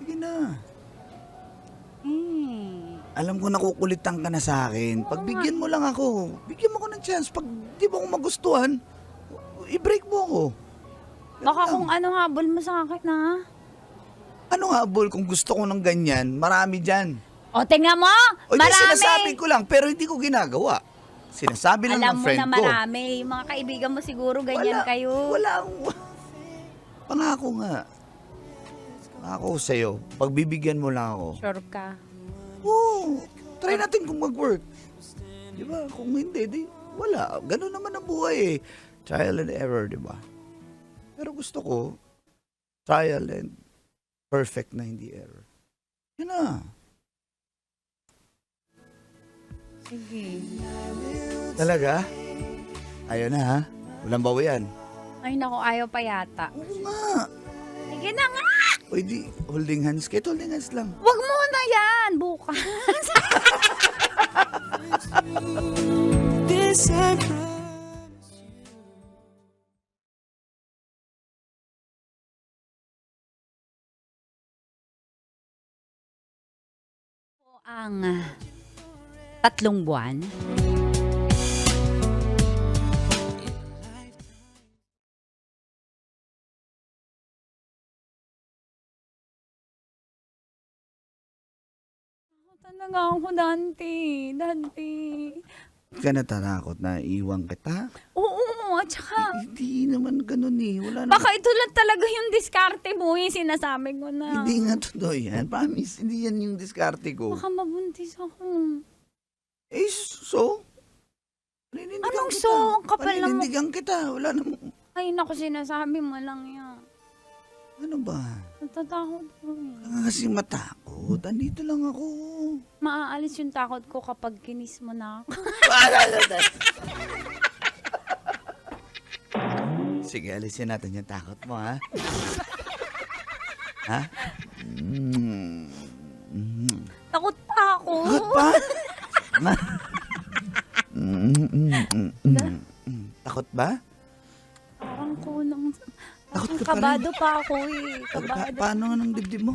Sige na. Alam ko nakukulitan ka na sa akin. Pagbigyan mo lang ako. Bigyan mo ko ng chance. Pag di mo ako magustuhan, i-break mo ako. Baka kung ano habol mo sa akin, ha? Ano habol kung gusto ko ng ganyan? Marami dyan. O, tingnan mo! O di, Marami! sinasabi ko lang, pero hindi ko ginagawa. Sinasabi lang ng Alam mo friend na ko. marami. Yung mga kaibigan mo siguro ganyan kayo. Wala akong... Pangako nga. Pangako sa'yo. Pagbibigyan mo lang ako. Sure ka. Oo. Try natin kung mag-work. Di ba? Kung hindi, di wala. Ganun naman ang buhay eh. Trial and error, di ba? Pero gusto ko, trial and perfect na hindi error. Yun na. Sige. Talaga? Ayaw na ha? Walang bawi yan. Ay naku, ayaw pa yata. Oo nga. Sige na nga! O di, holding hands. Kahit holding hands lang. Wag mo na yan! Bukas. Ang 3 buwan. Talaga talaga ako, Dante. Dante. Ka natatakot na iwan kita? Oo, at saka, Hindi naman ganun eh. Wala baka ito lang talaga yung diskarte mo, yung sinasabi ko na. Hindi nga totoo yan. Promise, hindi yan yung diskarte ko. Baka mabuntis ako. Eh, so? Paninindigan Anong kita. so? Ang kapal ng- Paninindigan kita. Wala namang... Ay, naku, sinasabi mo lang yan. Ano ba? Natatakot ko eh. Kasi matakot. Andito lang ako. Maaalis yung takot ko kapag kinis mo na ako. Sige, alisin natin yung takot mo, ha? Ha? Takot pa ako. Takot pa? Takot ba? Parang kulang. Takot Parang ka pa rin. kabado pa ako eh. Kabado. Paano anong dibdib mo?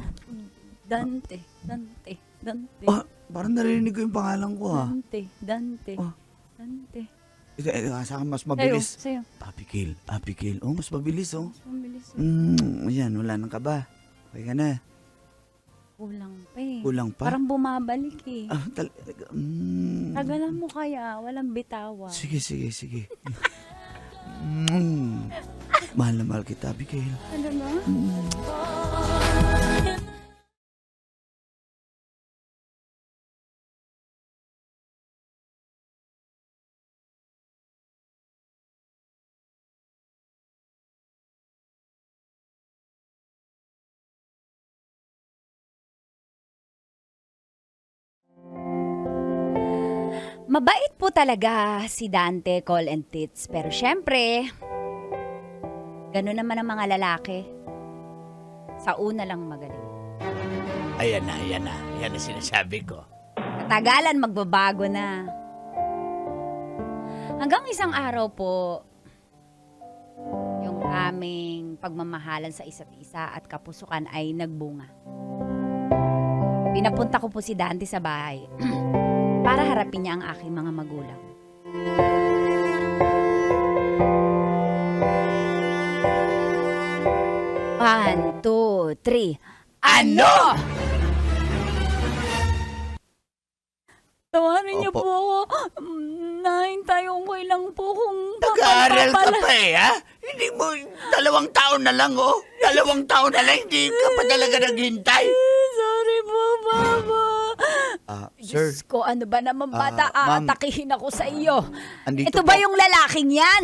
Dante. Oh, parang narinig ko yung pangalan ko, ha? Dante. Oh. Dante. Saka mas mabilis. Sa'yo. Abigail. Oh, mas mabilis, oh. Mabilis. Ayan, wala nang kaba. Okay ka na. Kulang pa eh. Kulang pa? Parang bumabalik eh. Talaga. Tagalan mo kaya. Walang bitawan. Sige. Mahal na mahal kita, Abigail. Ano ba? Mabait po talaga si Dante, Call and Tits. Pero syempre, gano'n naman ang mga lalaki. Sa una lang magaling. Ayan na. Yan ang sinasabi ko. Katagalan magbabago na. Hanggang isang araw po, yung aming pagmamahalan sa isa't isa at kapusukan ay nagbunga. Pinapunta ko po si Dante sa bahay para harapin niya ang aking mga magulang. One, two, three. Ano? Tawarin niyo Opo. po ako. Nahintay ko lang po kung Nag-aaral ka pa eh, ha? Hindi mo, 2 taon na lang, oh. 2 taon na lang, hindi ka pa talaga naghintay. Sorry po, Papa. Sir, Diyos ko, ano ba naman bata? ma'am. Aatakihin ako sa iyo. andito Ito ba yung lalaking yan?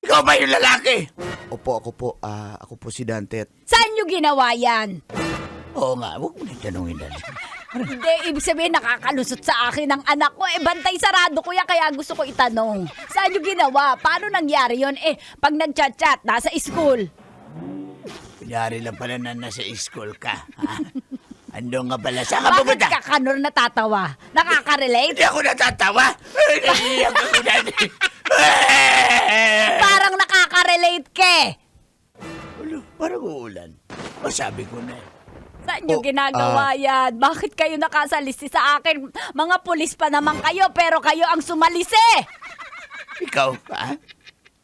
Ikaw ba yung lalaki? Opo, ako po si Dante. Saan niyo ginawa yan? Oo nga, huwag mo na tanongin na. Hindi, ibig sabihin nakakalusot sa akin ang anak ko. Bantay sarado ko yan, kaya gusto ko itanong. Saan niyo ginawa? Paano nangyari yon? Pag nag-chat-chat, nasa school. Kunyari lang pala na nasa school ka, ha? Ando nga pala, saan ka Bakit pumunta? ka kanor natatawa? Nakaka-relate? Hindi ako natatawa. Naiiyak ako dati. Parang nakaka-relate ke. Ulo, parang uulan. Masabi ko na. Saan niyo Oh, ginagawa yan? Bakit kayo nakasalisi sa akin? Mga pulis pa naman kayo, pero kayo ang sumalisi. Ikaw pa?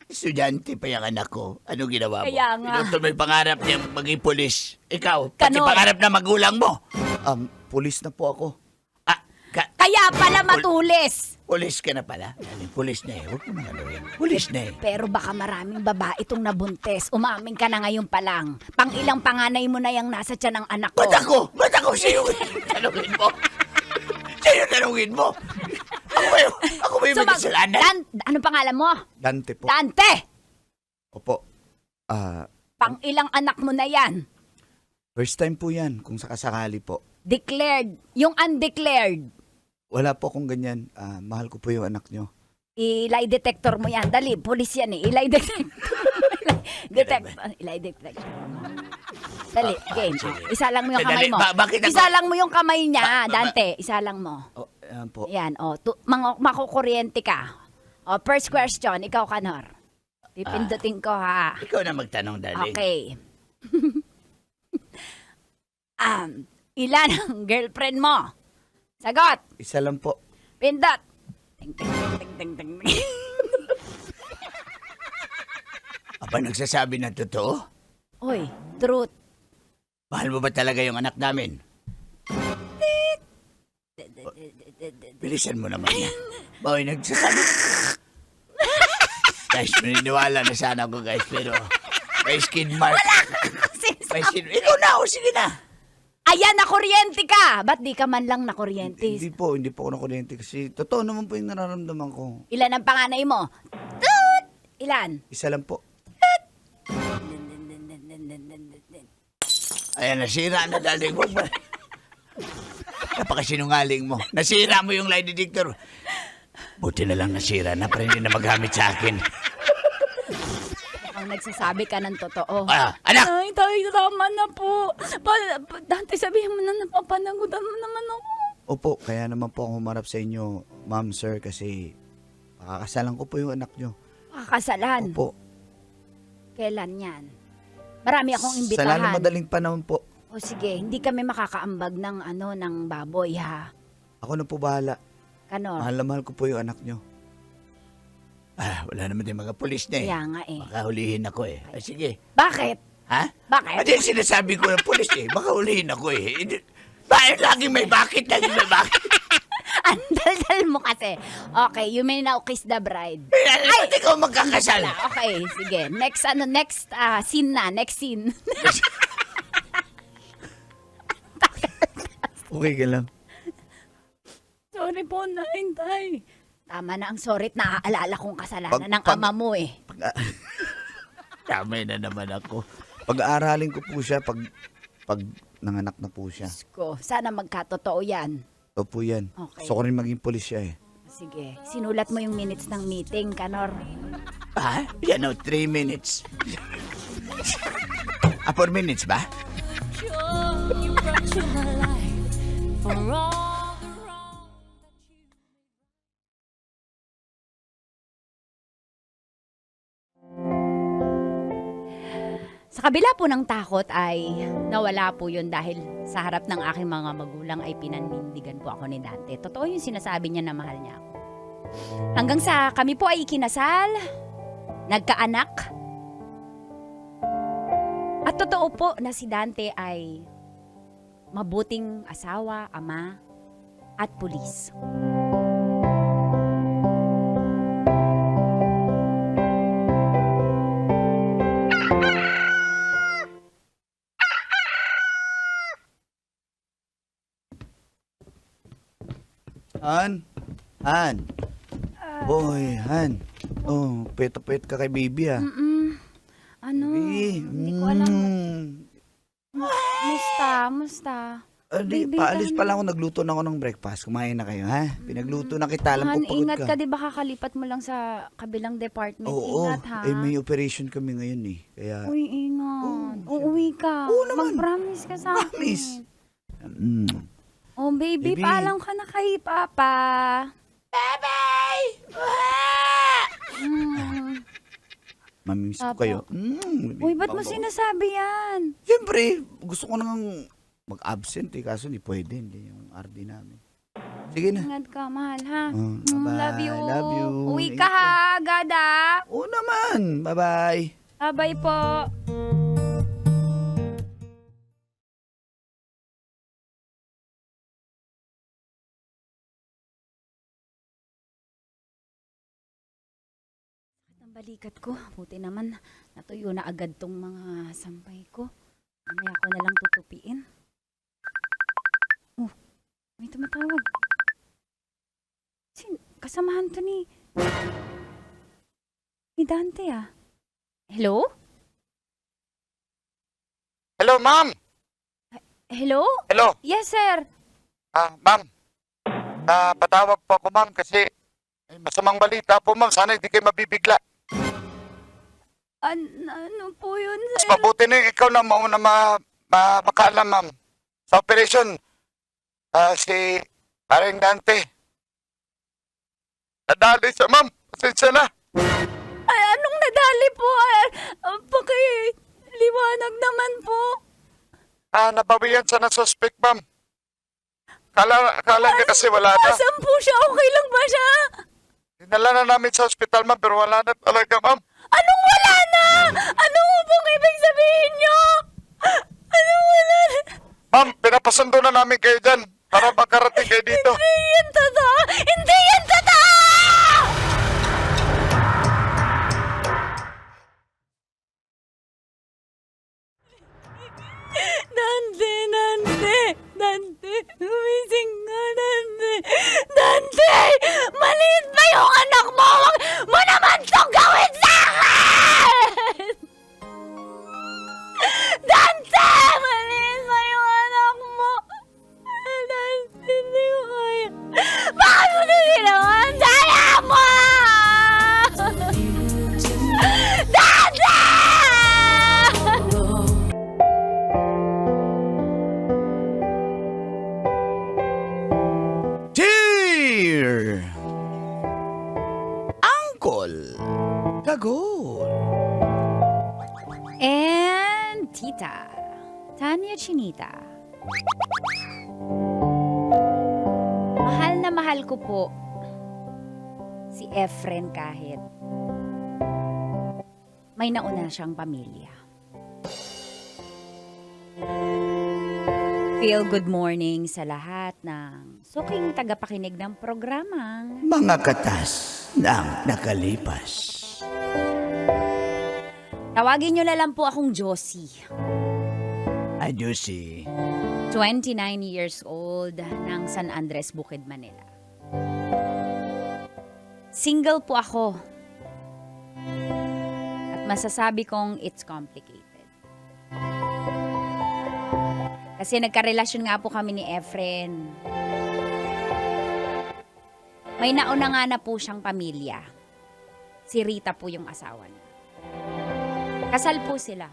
Estudyante pa yung anak ko. Ano ginawa mo? Kaya nga. Pinutuloy pangarap niya maging pulis. Ikaw, pati Kanor. pangarap na magulang mo. Pulis na po ako. Kaya pala matulis. Pulis ka na pala. Pulis na eh. Huwag mo na gano'n. Pulis na eh. Pero baka maraming babae itong nabuntes. Umamin ka na ngayon pa lang. Pang-ilang panganay mo na yung nasa tiyan ng anak ko. Ba't ako sa'yo tanungin mo? Sa'yo tanungin mo? Ako ba yung may kasalanan? Ano pangalan mo? Dante po. Dante! Opo. Pang-ilang anak mo na yan. First time po yan, kung sakasakali po. Declared. Yung undeclared. Wala po akong ganyan. Mahal ko po yung anak nyo. Ilay detector mo yan. Dali, pulis yan eh. Ilay detector. Ilay detector. Dali, game. sige. Isa lang mo yung Sandali, kamay mo. bakit ako- Isa lang mo yung kamay niya, Dante. Isa lang mo. Ayan po. Yan, makukuryente ka. First question, ikaw, Kanor. Pipindutin ko, ha? Ikaw na magtanong, darling. Okay. Ilan ang girlfriend mo? Sagot. Isa lang po. Pindot. Ting, ting, ting, ting, ting, ting. Apa nagsasabi ng totoo? Uy, truth. Mahal mo ba talaga yung anak namin? Bilisan mo naman yan. Boy, nagsasabi. Guys, maniniwala na sana ako, guys, pero may skid mark. May skid... Ikaw na, sige na. Ayan, nakuryente ka! Ba't di ka man lang nakuryente? Hindi po ako nakuryente kasi totoo naman po yung nararamdaman ko. Ilan ang panganay mo? Tut! Ilan? Isa lang po. Ayan, nasira na daling mo. Napakasinungaling mo. Nasira mo yung lie detector. Buti na lang nasira na para hindi na magamit sa akin. Ang nagsasabi ka ng totoo. Anak! Ay, tayo, tama na po. Dante, sabihin mo na napapanagutan mo naman ako. Opo, kaya naman po ako humarap sa inyo, ma'am, sir, kasi pakakasalan ko po yung anak nyo. Kakasalan. Opo. Kailan yan? Marami akong Sa imbitahan. lalong madaling panahon po. O sige, hindi kami makakaambag ng ng baboy ha. Ako na po bahala. Kanor? Mahal na mahal ko po yung anak nyo. Wala naman din mga pulis na eh. Kaya nga eh. Baka hulihin ako eh. Ay, sige. Bakit? Ha? Bakit? Ano yung sinasabi ko ng pulis eh? Baka hulihin ako eh. Bakit laging may bakit? Laging may bakit? Ang daldal mo kasi. Okay, you may now kiss the bride. Ay! Ba't ikaw magkakasal? Okay, sige. Next scene na. Next scene. Okay ka lang. Sorry po, naintay. Tama na ang sorry at naaalala kong kasalanan ng ama mo eh. Kamay na naman ako. Pag-aaralin ko po siya pag nanganak na po siya. Ko, sana magkatotoo yan. Ito po yan. Okay. Gusto ko rin maging pulis siya eh. Sige, sinulat mo yung minutes ng meeting, Kanor. Yan o, 3 minutes. 4 minutes ba? You brought to my life for all the wrong that you Sa kabila po ng takot ay nawala po yun dahil sa harap ng aking mga magulang ay pinanindigan po ako ni Dante. Totoo yung sinasabi niya na mahal niya ako. Hanggang sa kami po ay ikinasal, nagkaanak, at totoo po na si Dante ay mabuting asawa, ama, at pulis. Han. Boy, Han. Oh, pet ka kay baby ah. Ano? Baby. Hindi ko alam. Musta? Baby, Paalis ano? pa lang ako, nagluto na ako ng breakfast. Kumain na kayo, ha? Pinagluto na kita, alam ko Han, pagod ingat ka. ka, di ba kakalipat mo lang sa kabilang department? Oo, Ingat ha. may operation kami ngayon eh. Kaya, Uy, ingat. Oo, Uuwi ka. Oo naman. Mag-promise ka sa akin. Promise. Oh, baby, Baby. paalam ka na kay Papa. Mm. mamimiss ko Apo. kayo. Uy, ba't mo Bago. sinasabi yan? Siyempre, gusto ko nang mag-absent eh, kaso hindi pwede, hindi yung RD namin. Sige na. Ingat ka, mahal, ha? Bye-bye. Love you. Love you. Uwi ka, Ingat ha, Gada. Oo naman. Bye-bye. Bye po. Ang balikat ko. Buti naman natuyo na agad tong mga sampay ko. Mamaya ko na lang tutupiin. Oh, may tumatawag. Kasamahan to ni Dante ah. Hello? Hello, ma'am. Hello? Hello. Yes, sir. Ma'am. Patawag po ako, ma'am, kasi may masamang balita po, ma'am. Sana hindi kayo mabibigla. Ano po yun, Mas sir? mabuti na yung ikaw na mauna makaalam, ma'am. Sa operation, si Paring Dante. Nadali siya, ma'am. Pasensya na. Ay, anong nadali po? Liwanag naman po. Nabawian siya ng suspect, ma'am. Kala niya kasi wala na. Asan po siya? Okay lang ba siya? Dinala na namin sa ospital, ma'am, pero wala na talaga, ma'am. Anong wala na? Ano pong ibig sabihin niyo? Anong wala na? Ma'am, pinapasundo na namin kayo dyan. para makarating kayo dito. Hindi yan totoo! Hindi yan totoo! Dante, Dante, Dante, umising ka, Dante. Dante! Maliit pa yung anak mo! Huwag mo naman itong gawin sa akin! Dante! Maliit pa yung anak mo! Dante, hindi ko kaya. Bakit mo na ginawa? Daya mo! Dante! Cheer! Uncle! Kagol! And Tita, Tanya Chinita. Mahal na mahal ko po si Efren kahit may nauna siyang pamilya. Feel good morning sa lahat ng suking tagapakinig ng programang Mga katas ng nakalipas. tawagin niyo na lang po akong Josie. Ay, Josie. 29 years old ng San Andres, Bukid, Manila. Single po ako. At masasabi kong it's complicated. Kasi nagkarelasyon nga po kami ni Efren. May nauna nga na po siyang pamilya. Si Rita po yung asawa niya. Kasal po sila.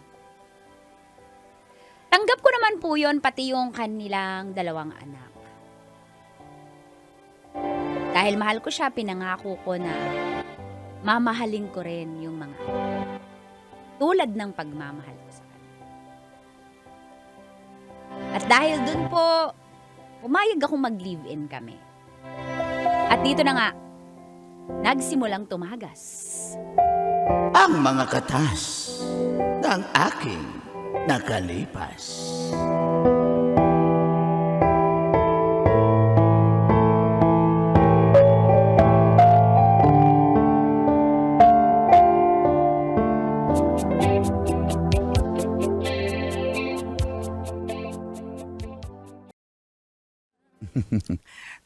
Tanggap ko naman po yun, pati yung kanilang dalawang anak. Dahil mahal ko siya, pinangako ko na mamahalin ko rin yung mga anak. Tulad ng pagmamahal ko sa kanya. At dahil dun po, pumayag akong mag-live-in kami. At dito na nga, nagsimulang tumagas. Ang mga katas ng aking nakalipas.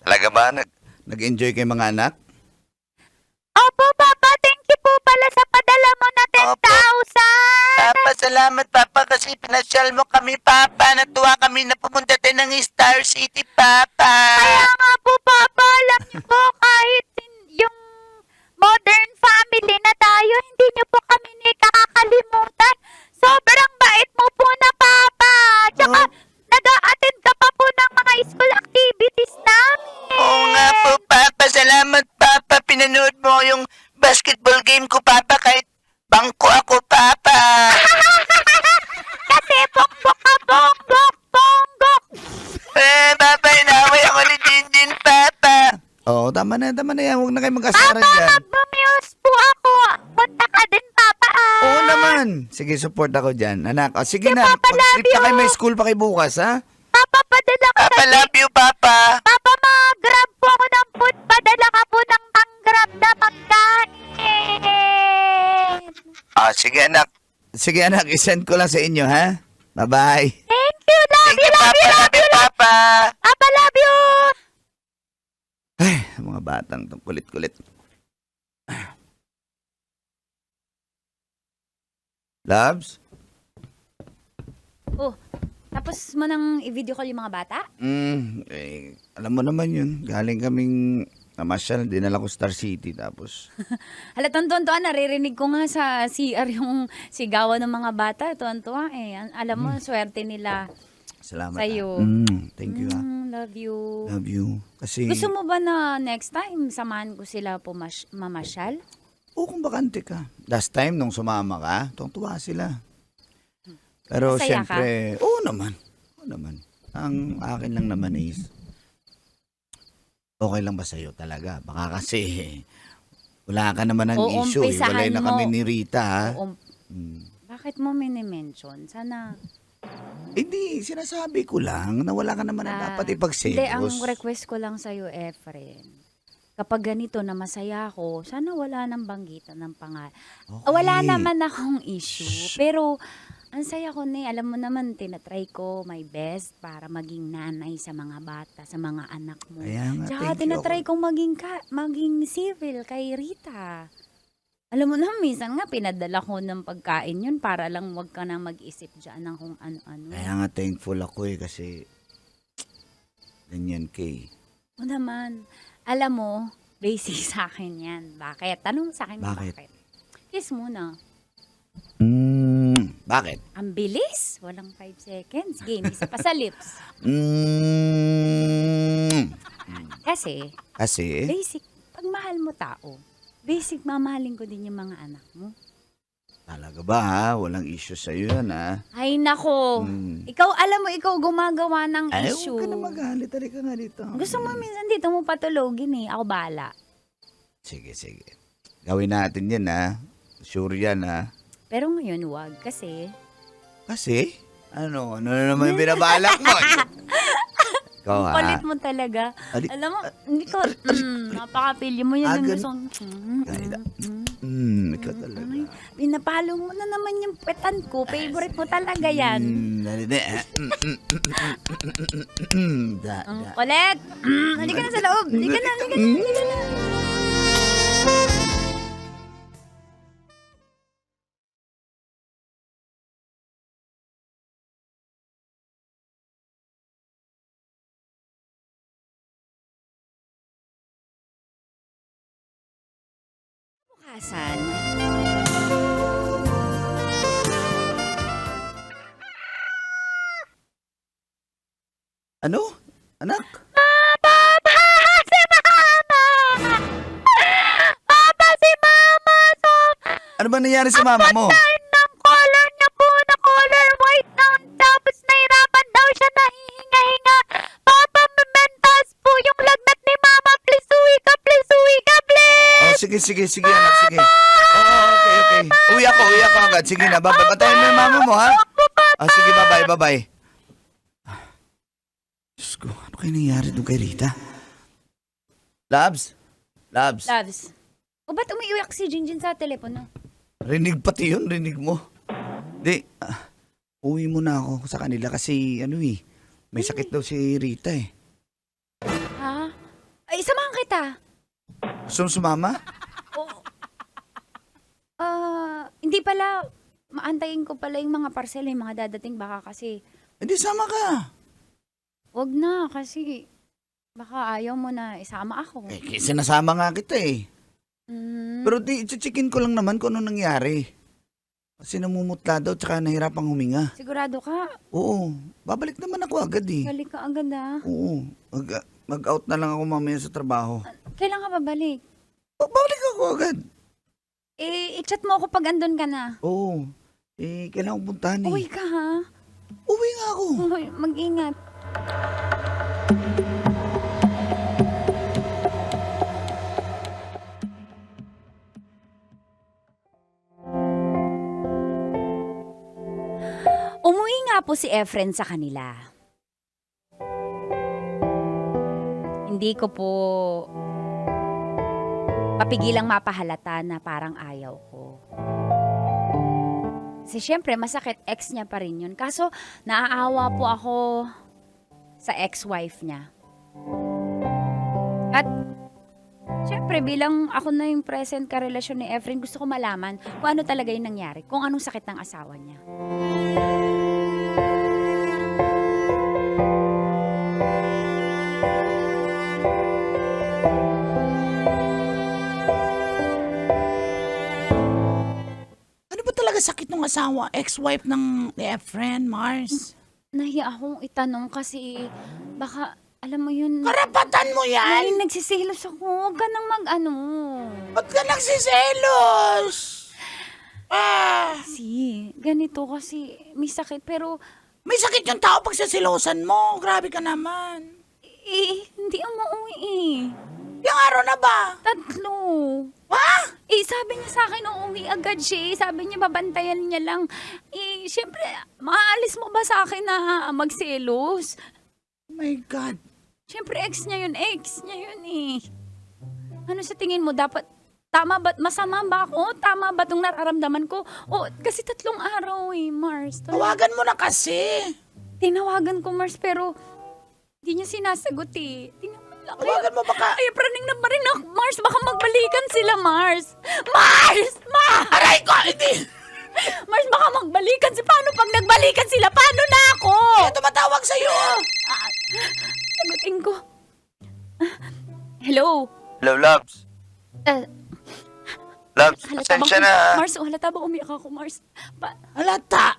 Talaga ba? Nag-enjoy kayo mga anak? Opo, Papa. Thank you po pala sa padala mo na 10,000. Papa, salamat Papa kasi pinasyal mo kami Papa. Natuwa kami na pumunta tayo ng Star City Papa. Kaya nga po, Papa. Alam niyo po, kahit yung modern family na tayo, hindi niyo po kami nakakalimutan. Sobrang bait mo po na, Papa. Tsaka, nag-a-attend ka pa po ng mga school activities namin. Oo nga po Papa, salamat Papa. Pinanood mo yung basketball game ko Papa kahit bangko ako Papa. Kasi bongbok ka, bongbok, bongbok. Papa, inaway ako ni Jinjin Papa. Oo, tama na yan. Huwag na kayo mag-asaran Papa, dyan. mag-muse po ako. Punta ka din, Papa. Oo naman. Sige, support ako dyan. Anak, sige na. Papa, love Mag-sleep na kayo, you. may school pa kayo bukas, ha? Papa, padala ka Papa, sa love you Papa. Papa, mag-grab po ako ng food. Padala ka po ng pang-grab na pagkain. Sige anak. Sige, anak, isend ko lang sa inyo, ha? Bye-bye. Thank you, love Thank you, you love Papa, you, love love you, you Papa. Papa, love you. Ay, mga batang tong kulit-kulit. Labs? Oh, tapos mo nang i-video call yung mga bata? Alam mo naman yun. Galing kaming namasyal, dinala ko Star City, tapos... Halatang tuwan-tuwa, naririnig ko nga sa CR yung sigawan ng mga bata. Tuwan-tuwa eh. Alam mo, swerte nila Salamat. sa'yo. Thank you, ha. Love you. Love you. Kasi... Gusto mo ba na next time samahan ko sila mamasyal? Oo, kung bakante ka. Last time, nung sumama ka, tuwa sila. Pero Masaya ka? siyempre, oo naman. Oo naman. Ang akin lang naman is, okay lang ba sa'yo talaga? Baka kasi, wala ka naman ng Oo, issue. umpisahan Walay na mo. kami ni Rita, ha? Oo. Bakit mo mini-mention? Sana Hindi, sinasabi ko lang na wala ka naman na dapat ipagselos. Hindi, ang request ko lang sa'yo, Efren, kapag ganito na masaya ako, sana wala nang banggitan ng pangalan. Okay. Wala naman akong issue, pero ang saya ko ni, alam mo naman, tinatry ko my best para maging nanay sa mga bata, sa mga anak mo. Kaya nga, Tsaka thank you. tinatry kong maging civil kay Rita. Alam mo na, minsan nga pinadala ko ng pagkain yun para lang wag ka na mag-isip dyan ng kung ano-ano. Kaya nga thankful ako kasi ganyan kay. O naman, alam mo, basic sa akin yan. Bakit? Tanong sa akin Bakit? bakit? Kiss muna. Bakit? Ang bilis. Walang 5 seconds. Game, isa pa sa lips. Kasi, Kasi, basic, pag mahal mo tao, basic mamahalin ko din yung mga anak mo. talaga ba ha? Walang issue sa'yo yan ha? Ay nako, ikaw, alam mo, ikaw gumagawa ng Ay, issue. huwag ka na magalit. Halika nga dito. Gusto mo minsan dito mo patulogin eh. Ako bahala. Sige. Gawin natin yan ha. Sure yan ha. Pero ngayon, wag. Kasi, Kasi, ano na naman yung binabalak mo? Ikaw ha? kulit mo talaga. Ali- Alam mo, hindi ko, napaka-pili mo yun. Ah, Yung gan- gustong, Ikaw talaga. pinapalo mo na naman yung petan ko. Favorite mo talaga yan. Ang kulit. Halika na sa loob. Halika na. Bukasan. Ano? Anak? Si Mama! Ano ba nangyari sa mama mo? Ng color niya po na color white na tapos nahirapan daw siya nahihinga-hinga. Papa, mementas po yung lagnat ni Mama. Please, uwi ka, please. Oh, sige anak, sige. Oh, okay. Uwi ako agad. Sige na, batayin mo yung mama mo, ha? Sige, bye-bye. Diyos ko, ano kayo nangyari doon kay Rita? Labs? Loves. O ba't umiiyak si Jinjin sa telepono? Rinig pati yun, rinig mo. Di, uwi muna ako sa kanila kasi, may sakit daw si Rita eh. Ha? Ay, samahan kita. Gusto mo sumama? Hindi pala. Maantayin ko pala yung mga parcel, yung mga dadating. Baka kasi, Hindi, sama ka. wag na kasi baka ayaw mo na isama ako. Sinasama nga kita eh. Mm, Pero i-checkin ko lang naman kung ano nangyari. Kasi namumutla daw tsaka nahirapang huminga. sigurado ka? Oo, babalik naman ako agad eh. Balik ka agad ah. Oo, mag-out na lang ako mamaya sa trabaho. Kailan ka babalik? Babalik ako agad. I-chat mo ako pag andun ka na. Oo, kailangan ko puntahan eh. Uwi ka ha? Uwi nga ako. Uy, mag-ingat. Umuwi nga po si Efren sa kanila. Hindi ko po papigilang mapahalata na parang ayaw ko. Kasi syempre, masakit, ex niya pa rin yun. Kaso, naaawa po ako sa ex-wife niya. At, syempre, bilang ako na yung present karelasyon ni Efren, gusto ko malaman kung ano talaga yung nangyari, kung anong sakit ng asawa niya. Ano ba talaga sakit ng asawa? Ex-wife ng ni Efren, Mars? Nahiya akong itanong kasi baka, alam mo yun, Karapatan mo yan! nagsisilos ako. Huwag ka nang mag-ano. Ba't ka nagsiselos? Kasi, ganito kasi, may sakit pero, May sakit yung tao pag sasilosan mo. Grabe ka naman. hindi umuwi eh. Yung araw na ba? 3. Ha? Isa sabi niya sa akin, uuwi agad siya. Sabi niya, babantayan niya lang. Siyempre, maaalis mo ba sa akin na magselos? Oh my God. Siyempre, ex niya yun eh. Ano sa tingin mo, dapat, tama ba, masama ba ako? Tama ba itong nararamdaman ko? Kasi 3 araw Mars. Tawagan mo na kasi. Tinawagan ko, Mars, pero hindi niya sinasagot eh. Tawagan mo baka. Ay, praning na pa rin ako, Mars. Baka magbalikan sila, Mars. Mars! Aray ko, hindi. Mars, baka magbalikan. Paano pag nagbalikan sila? Paano na ako? Kaya tumatawag sa'yo. Sagutin ko. Hello? Hello, Loves. Loves, pasensya na. Mars, halata ba umiyak ako, Mars? Alata.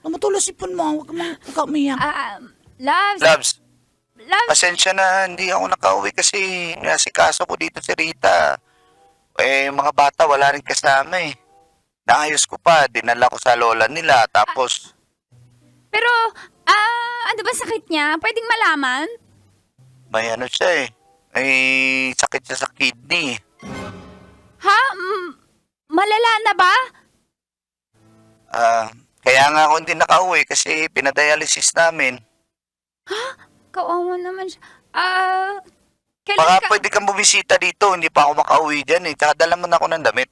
Namatulos ipon mo. Huwag ka umiyak. Loves? Loves, Loves? pasensya na. Hindi ako nakauwi kasi nasikaso ko dito si Rita. Yung mga bata wala rin kasama eh. Naayos ko pa. Dinala ko sa lola nila. Tapos, Pero, ano ba sakit niya? Pwedeng malaman? may ano siya eh. May sakit siya sa kidney. Ha? Malala na ba? Kaya nga ako hindi nakauwi kasi pinadialysis namin. Kawawa naman siya. Kailan Baka ka? pwede kang bumisita dito. Hindi pa ako makauwi dyan eh. Tsaka dala mo na ako ng damit.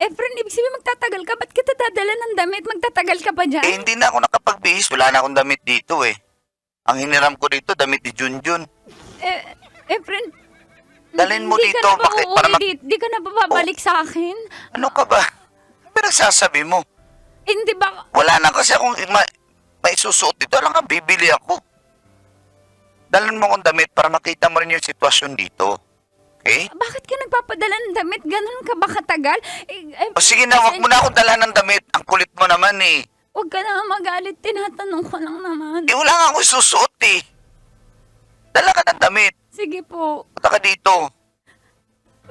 Efren, ibig sabihin magtatagal ka? Ba't kita dadala ng damit? Magtatagal ka pa dyan? Hindi na ako nakapagbihis. Wala na akong damit dito eh. Ang hiniram ko dito, damit ni Junjun. Efren, Dalhin mo di dito. ka na ba Bakit? uuwi Para di ka na ba babalik sa akin? Ano ka ba? Ano ba nagsasabi mo? Hindi ba? Wala na kasi akong may susuot dito. Alam ka, bibili ako. Dalhin mo akong damit para makita mo rin yung sitwasyon dito. Okay? Bakit ka nagpapadala ng damit? Ganun ka ba katagal? O sige na, wag mo na akong dalhan ng damit. Ang kulit mo naman eh. Huwag ka na magalit. Tinatanong ko lang naman. Eh, wala nga akong susuot eh. Dala ka ng damit. Sige po. Punta ka dito.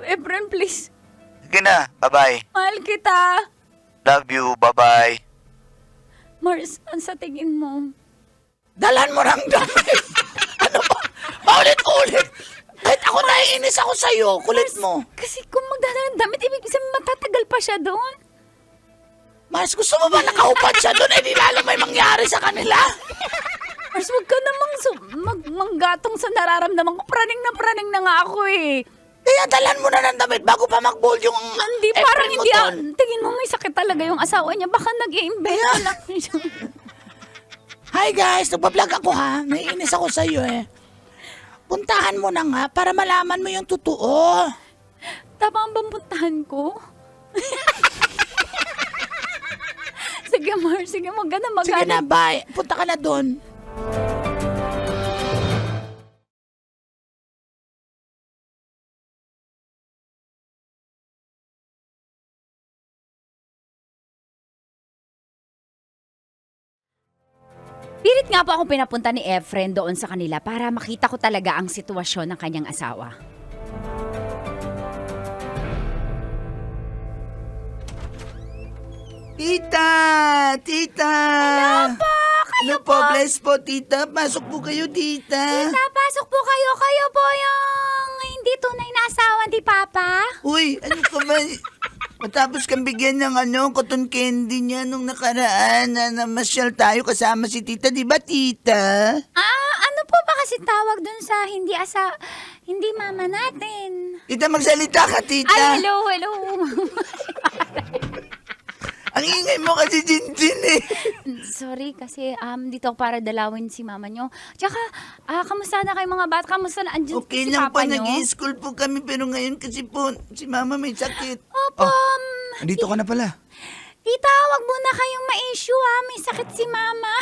Efren, please. Sige na, bye-bye. Mahal kita. Love you, bye-bye. Mars, ang sa tingin mo? Dalan mo ng damit. Ano ba? Paulit-ulit. Kahit ako naiinis ako sa'yo. Kulit mo. Kasi kung magdadala ng damit, ibig sabihin matatagal pa siya doon. Mars, gusto mo ba nakahupad siya doon? Eh, di lalo may mangyari sa kanila. Mars, huwag ka namang manggatong sa nararamdaman ko. Praning na nga ako eh. Kaya dalan mo na ng damit bago pa mag-bowl yung Hindi, Efren parang mo hindi. doon. Tingin mo may sakit talaga yung asawa niya. Baka nag-i-invento lang siya. Hi guys, nagpa-vlog ako ha. Naiinis ako sa'yo eh. Puntahan mo na nga para malaman mo yung totoo. Tama ang bampuntahan ko? Sige, Mars. Sige, wag ka na Sige na, magalit. bye. Punta ka na doon. Pilit nga po ako pinapunta ni Efren doon sa kanila para makita ko talaga ang sitwasyon ng kanyang asawa. Tita! Tita! Hello po, bless po, tita. Pasok po kayo, tita. Napasok po kayo. Kayo po yung hindi tunay na asawa ni Papa? Uy, ano ka ba? Matapos kang bigyan ng cotton candy niya nung nakaraan na namasyal tayo kasama si tita. Di ba, tita? Ano po ba kasi tawag dun sa hindi mama natin? Tita, magsalita ka, tita. Ay, hello. Ang ingay mo kasi, Jinjin eh. Sorry kasi dito ako para dalawin si mama nyo. Tsaka, kamusta na kayo mga bata? Kamusta na andyan Okay si lang po, Papa nyo? nag-i-school po kami pero ngayon kasi po si mama may sakit. Opo, Andito ka na pala. tita, wag muna kayong ma-issue May sakit si mama.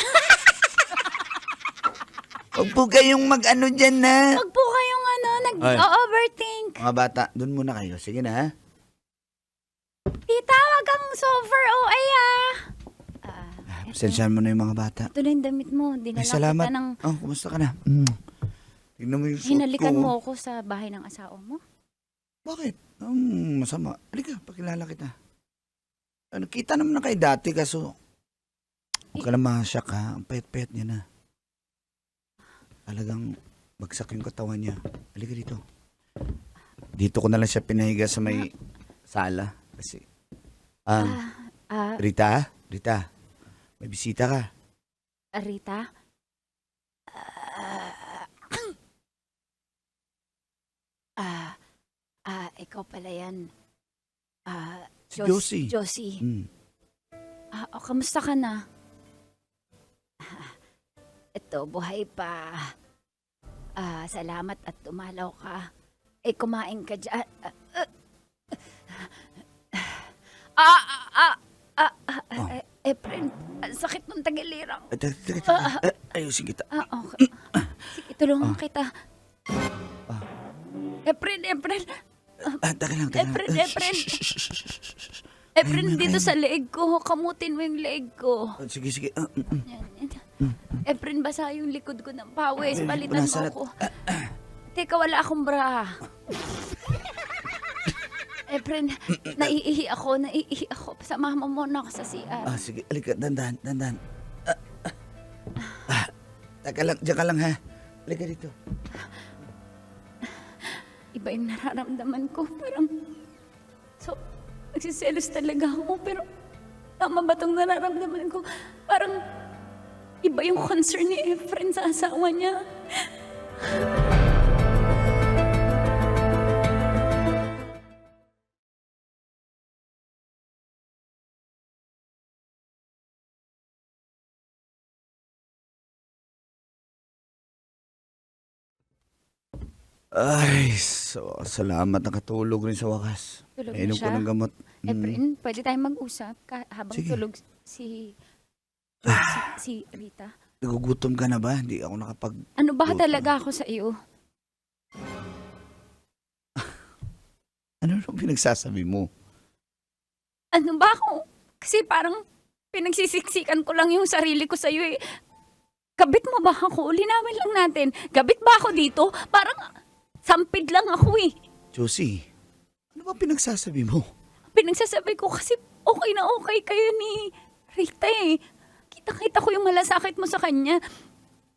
Huwag po kayong mag-ano dyan na. Wag po kayong Ay. nag-overthink. Mga bata, dun muna kayo. Sige na, ha? Tita, wag kang super OA Pasensyahan mo na yung mga bata. Ito na yung damit mo. Dinala Ay, salamat. kita ng... Oh, kumusta ka na? Tignan mo yung suot Hinalikan ko. mo ako sa bahay ng asawa mo. Bakit? Masama. Halika, pakilala kita. Kita naman na kayo dati kaso huwag ka na masyak ha. Ang payat-payat niya na. Talagang bagsak yung katawan niya. Halika dito. Dito ko na lang siya pinahiga sa sala. Kasi, Ah, Rita, may bisita ka. Rita? Ikaw pala yan. Si Josie. Josie. Hmm. Kamusta ka na? Ito, buhay pa. Salamat at tumalaw ka. Kumain ka dyan. Efren, ang sakit ng tagilirang. Ayusin kita. Okay. Sige, tulungan kita. Efren. Taka lang. Efren. Efren, dito sa leeg ko. Kamutin mo yung leeg ko. Sige. Yan. Efren, basa yung likod ko ng pawis. Palitan mo Nasalat. ako. Teka, wala akong bra. Efren, naiihi ako. Samahan mo muna ako sa CR. Sige, alika, dandan. Taka lang, diyan ka lang ha. Alika dito. Iba yung nararamdaman ko. Parang, nagsiselos talaga ako. Pero, tama ba itong nararamdaman ko? Parang, iba yung concern ni Efren sa asawa niya. Ay, salamat nakatulog rin sa wakas. Tulog na Nainom ko siya? ng gamot. Efren, pwede tayong mag-usap habang Sige. tulog si Rita. Nagugutom ka na ba? Hindi ako nakapag... Ano ba talaga ako sa iyo? Ano nung pinagsasabi mo? Ano ba ako? Kasi parang pinagsisiksikan ko lang yung sarili ko sa iyo eh. Kabit mo ba ako? Linawin lang natin. Kabit ba ako dito? Parang sampid lang ako eh. Josie, ano ba pinagsasabi mo? Pinagsasabi ko kasi okay na okay kayo ni Rita eh. Kita-kita ko yung malasakit mo sa kanya.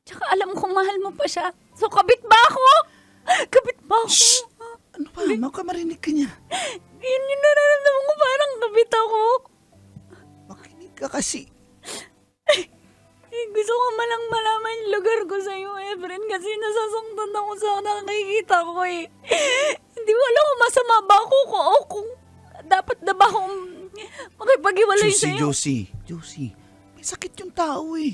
Tsaka alam kong mahal mo pa siya. So kabit ba ako? Kabit ba ako? Shh! Ano ba? Makamarinig ka niya. Yun yung nararamdaman ko, parang kabit ako. Makinig ka kasi. Gusto ko malang malaman yung lugar ko sa'yo, Efren, kasi nasasaktan ako sa nakikita ko eh. Hindi wala kung masama ba ako o kung dapat na ba akong makipag-iwalay sa'yo. Josie, may sakit yung tao eh.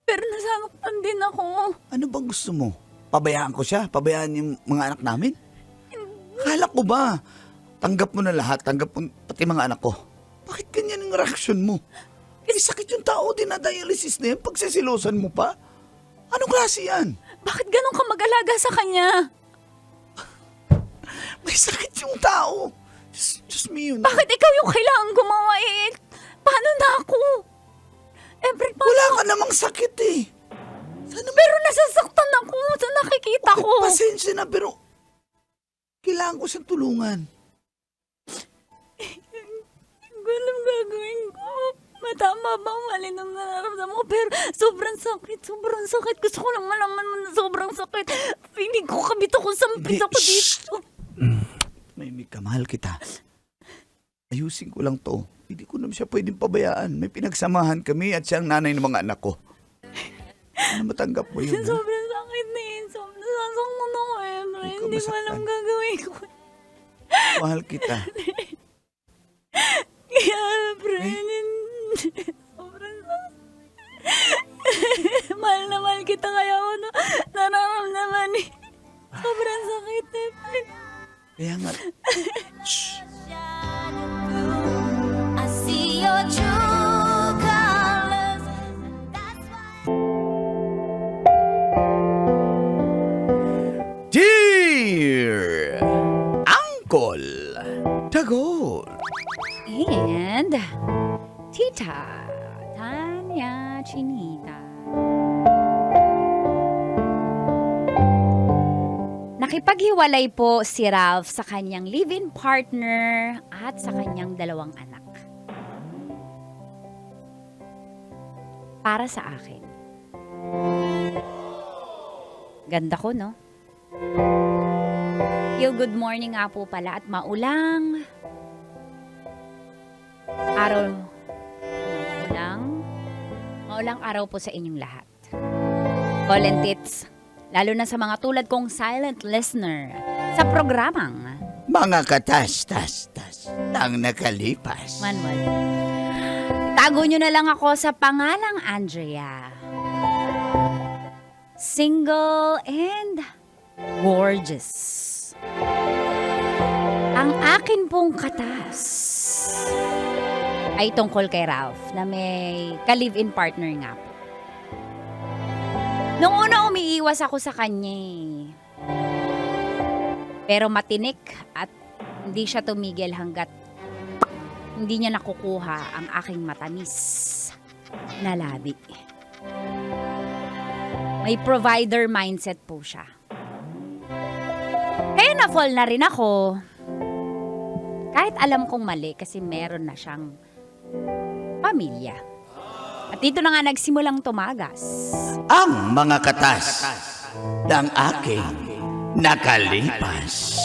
Pero nasaktan din ako. Ano bang gusto mo? Pabayaan ko siya? Pabayaan yung mga anak namin? Kala ko ba? Tanggap mo na lahat, tanggap mo pati mga anak ko. Bakit ganyan ang reaksyon mo? May sakit yung tao, dinadialysis na yan, pagsisilosan mo pa? Anong klase yan? Bakit ganun ka mag-alaga sa kanya? May sakit yung tao. Just me yun. Bakit ikaw yung kailangan gumawa eh? Paano na ako? Efren, Wala ka namang sakit eh. Pero nasasaktan ako sa nakikita ko. Pasensya na, pero kailangan ko siyang tulungan. Hindi ko alam gagawin ko. Matama ba ang mali ng nararamdaman ko? Pero sobrang sakit. Gusto ko lang malaman mo na sobrang sakit. Feeling ko kabit ako, sampit ako dito. Maimik ka, mahal kita. Ayusin ko lang to. Hindi ko naman siya pwedeng pabayaan. May pinagsamahan kami at siya ang nanay ng mga anak ko. Ano matanggap mo yun, ha? Sobrang sakit na yun. Sobrang nasasaktan ako, Efren. Huwag ka Hindi ko alam masaktan. gagawin ko. Mahal kita. Kaya, Efren, sobrang sakit. Mahal na mahal kita kaya ako nararamdaman eh. Sobrang sakit, Efren. Kaya nga, I see your true colors. That's why. Dear Uncle Tagol. And Tita Tanya Chinita. Nakipaghiwalay po si Ralph sa kanyang live-in partner at sa kanyang 2 anak. Para sa akin. Ganda ko, no? Good morning nga po pala at maulang araw. Maulang araw po sa inyong lahat. Volunteers, lalo na sa mga tulad kong silent listener sa programang Mga katas-tas-tas ng nakalipas. Manuel. Itago nyo na lang ako sa pangalang Andrea. Single and gorgeous. Ang akin pong katas ay tungkol kay Ralph na may ka-live-in partner nga po. Noong una umiiwas ako sa kanya eh. Pero matinik at hindi siya tumigil hanggat hindi niya nakukuha ang aking matamis na labi. May provider mindset po siya. Kaya na-fall na rin ako. Kahit alam kong mali kasi meron na siyang pamilya. At dito na nga nagsimulang tumagas. Ang mga katas ng aking nakalipas.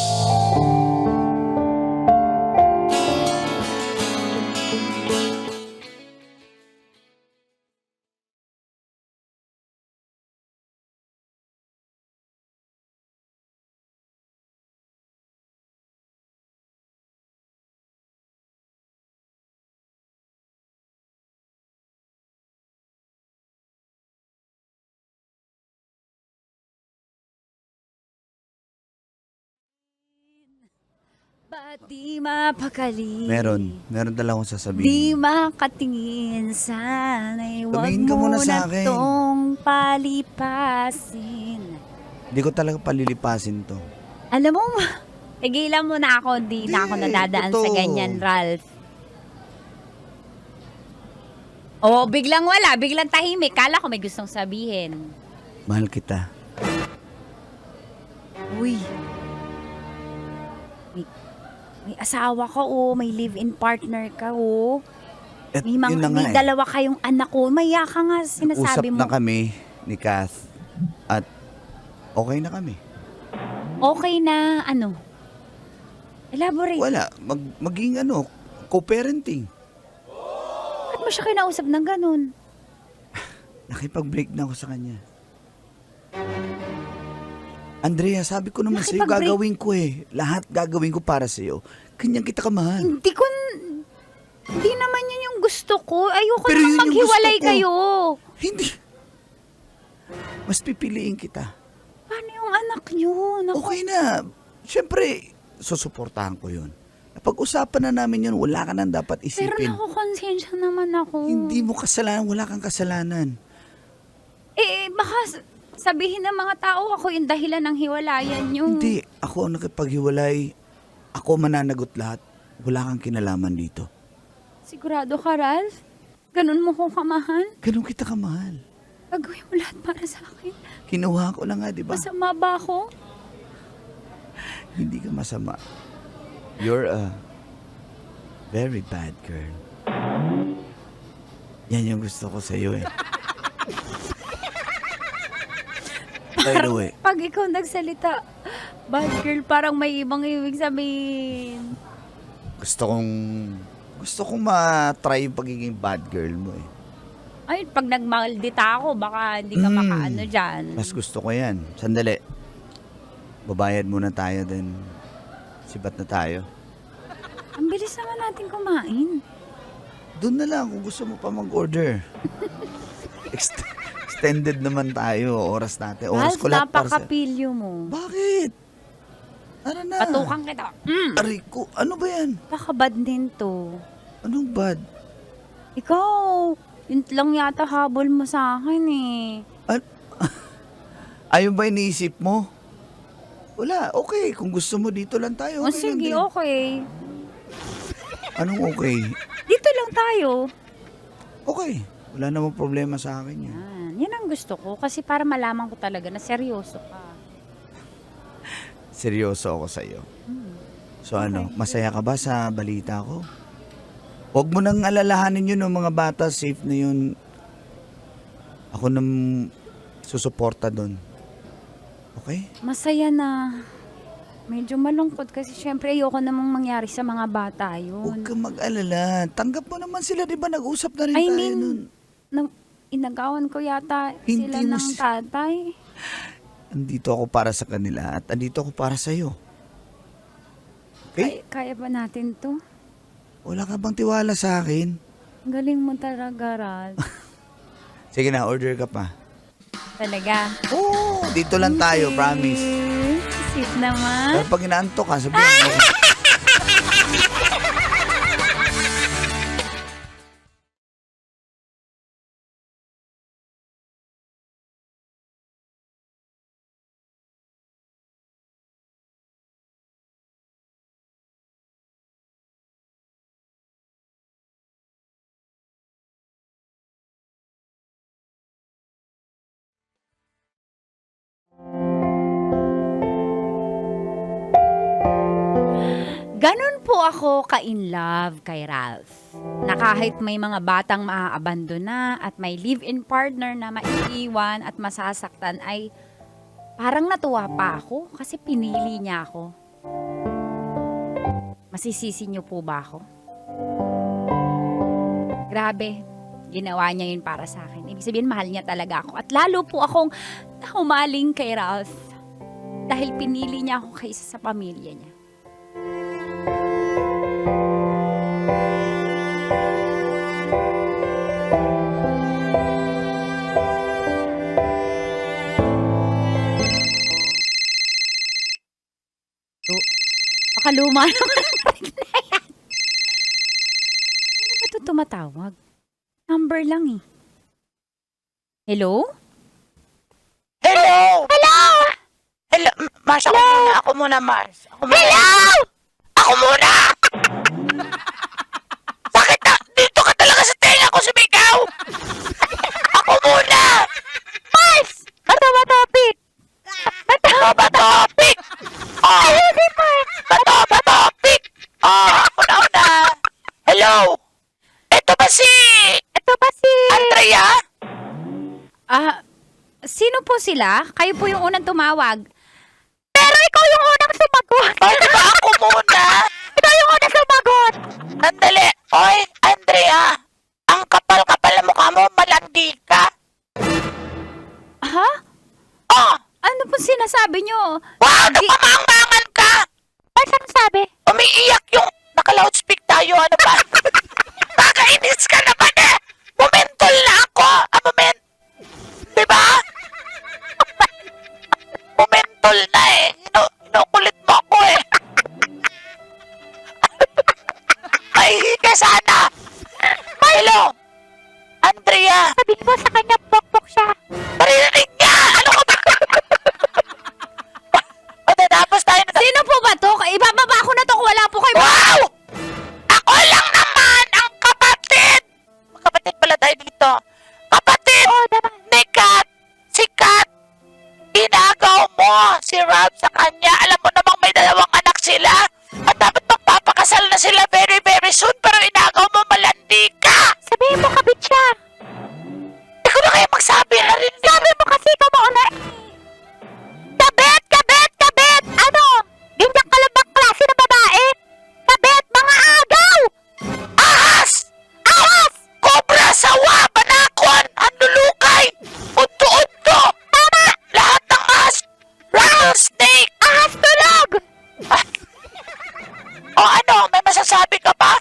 Ba't di mapakali? Meron talaga akong sasabihin. Di makatingin, sana'y wag Tumingin ka mo muna sa na akin. tong palipasin. Hindi ko talaga palilipasin to. Alam mo, tigilan mo na ako, di na ako nadadaan sa totoo. ganyan, Ralph. Oh, biglang wala, biglang tahimik. Kala ko may gustong sabihin. Mahal kita. Uy. May asawa ka, oh. May live-in partner ka, oh. At May, yun na nga may eh. dalawa kayong anak ko. Maya ka nga, sinasabi Usap mo. na kami ni Kath at okay na kami. Okay na, ano? Elaborate. Wala. Maging co-parenting. Ba't mo siya kinausap ng ganun? Nakipag-break na ako sa kanya. Andrea, sabi ko naman sa'yo, Nakipag-break? gagawin ko eh. Lahat gagawin ko para sa'yo. Kanyang kita kamahal. Hindi naman yun yung gusto ko. Ayoko Pero yun naman yung maghiwalay gusto ko. kayo. Hindi. Mas pipiliin kita. Paano yung anak nyo? Naku, Okay na. Siyempre, susuportahan ko yun. Napag-usapan na namin yun, wala ka nang dapat pero isipin. nakukonsensya naman ako. Hindi mo kasalanan, wala kang kasalanan. Baka sabihin ng mga tao ako yung dahilan ng hiwalayan nyo. Hindi, ako ang nakipaghiwalay. Ako mananagot lahat. Wala kang kinalaman dito. Sigurado ka, Ralph? Ganun mo ko kamahal? Ganun kita kamahal. Gagawin mo lahat para sa akin. Kinuha ko lang nga, di ba? Masama ba ako? Hindi ka masama. You're a very bad girl. Yan yung gusto ko sa'yo eh. By the way, Pag ikaw nagsalita, bad girl, parang may ibang ibig sabihin. gusto kong ma-try yung pagiging bad girl mo eh. Ay, pag nagmaldita ako, baka hindi ka makaano dyan. Mas gusto ko yan. Sandali. Babayad muna tayo then sibat na tayo. Ang bilis naman natin kumain. Doon na lang kung gusto mo pa mag-order. Extended naman tayo. Oras natin. Oras Ralph, ko lahat para sa... napakapilyo mo. Bakit? Ano na? Patukan kita. Aray ko. Ano ba yan? Baka bad din to. Anong bad? Ikaw, yun lang yata habol mo sa akin eh. Ayun ba iniisip mo? Wala. Okay. Kung gusto mo dito lang tayo. O Okay lang sige, din. okay. Anong okay? Dito lang tayo. Okay. Wala namang problema sa akin yan. Yan ang gusto ko kasi para malaman ko talaga na seryoso ka. Seryoso ako sa'yo. So masaya ka ba sa balita ko? Huwag mo nang alalahanin yun ng mga bata. Safe na yun. Ako nang susuporta doon. Okay? Masaya na. Medyo malungkot kasi syempre ayoko namang mangyari sa mga bata Huwag yun. kang mag-alala. Tanggap mo naman sila, di ba? Nag-usap na rin I tayo mean, nun. inagawan ko yata Hindi sila mo ng si- tatay. Andito ako para sa kanila at andito ako para sa'yo. Okay? Kaya ba natin to? Wala ka bang tiwala sa akin? Galing mo talaga, Rad. Sige na, order ka pa. Talaga. Oo, dito lang tayo, promise. Sweet naman. Pero pag inaantok ka, sabihin mo. Ganon po ako ka-in love kay Ralph. Na kahit may mga batang maaabandona at may live-in partner na maiiwan at masasaktan ay parang natuwa pa ako kasi pinili niya ako. Masisisi niyo po ba ako? Grabe, ginawa niya yun para sa akin. Ibig sabihin, mahal niya talaga ako. At lalo po akong humaling kay Ralph dahil pinili niya ako kaysa sa pamilya niya. Baka luma naman ang ring na yan. Ano ba ito tumatawag? Number lang eh. Hello? Hello! Hello! Hello! Mars, ako muna, Mars. Hello! Ako muna! Bakit na? Dito ka talaga sa tenga ko sumigaw! Ako muna! Mars! Bato ba topic? Bato ba topic? Oh! Bato ba topic? Oh, ako na una. Hello! Ito ba si Andrea? Sino po sila? Kayo po yung unang tumawag. Pero ikaw yung unang sumagot. Pwede ba ako muna? Ikaw yung unang sumagot. Sandali. Oy, Andrea. Ang kapal-kapal na mukha mo, malandi ka. Ha? Oh! Ano po sinasabi nyo? Wow, napamangmangan ka! Ano siyang sabi? Umiiyak yung naka-loudspeak tayo, ano ba? Nakainis ka naman eh! Momentol na ako! Diba? Momentol na eh! Inukulit mo ako eh! Mahihi ka sana! Hello! Andrea! Sabihin mo sa kanya, pokpok siya. Marinig niya! Ano ka ba? Matatapos tayo na... Sino po ba to? Ibababa ko na to kung wala po kayo. Wow! Ako lang naman ang kapatid! Kapatid pala tayo dito. Kapatid ni Kat! Si Kat! Inagaw mo si Rob sa kanya. Alam mo namang may 2 anak sila. At dapat magpapakasal na sila very very soon. Pero inagaw mo, malandi ka! Sabihin mo, kabit siya. Hindi ko na kaya magsabi. Sabi mo kasi ikaw mauna. Kabit! Kabit! Kabit! Ano? Ganyan ka lang bang klase na babae? Kabit! Mga agaw! Ahas! Ahas! Cobra, sawa, banakon, andulukay, udto-udto. Tama! Lahat ng ahas. Rattlesnake. Ahas tulog! O ano, may masasabi ka pa?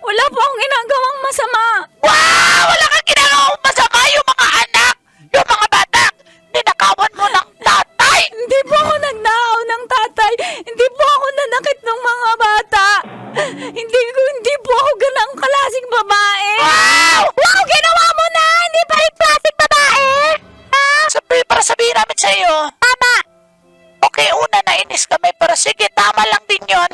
Wala po akong ginagawang masama. Wow! Wala kang ginagawang masama yung mga anak, yung mga bata. Ninakawan mo ng tatay. Hindi po ako nagnakaw ng tatay. Hindi po ako nanakit ng mga bata. Hindi po ako ganang klaseng babae. Wow! Wow! Ginawa mo na! Hindi pa rin klaseng babae! Ha? Para sabihin namin sa iyo. Tama! Okay, una nainis kami, pero sige, tama lang din yon.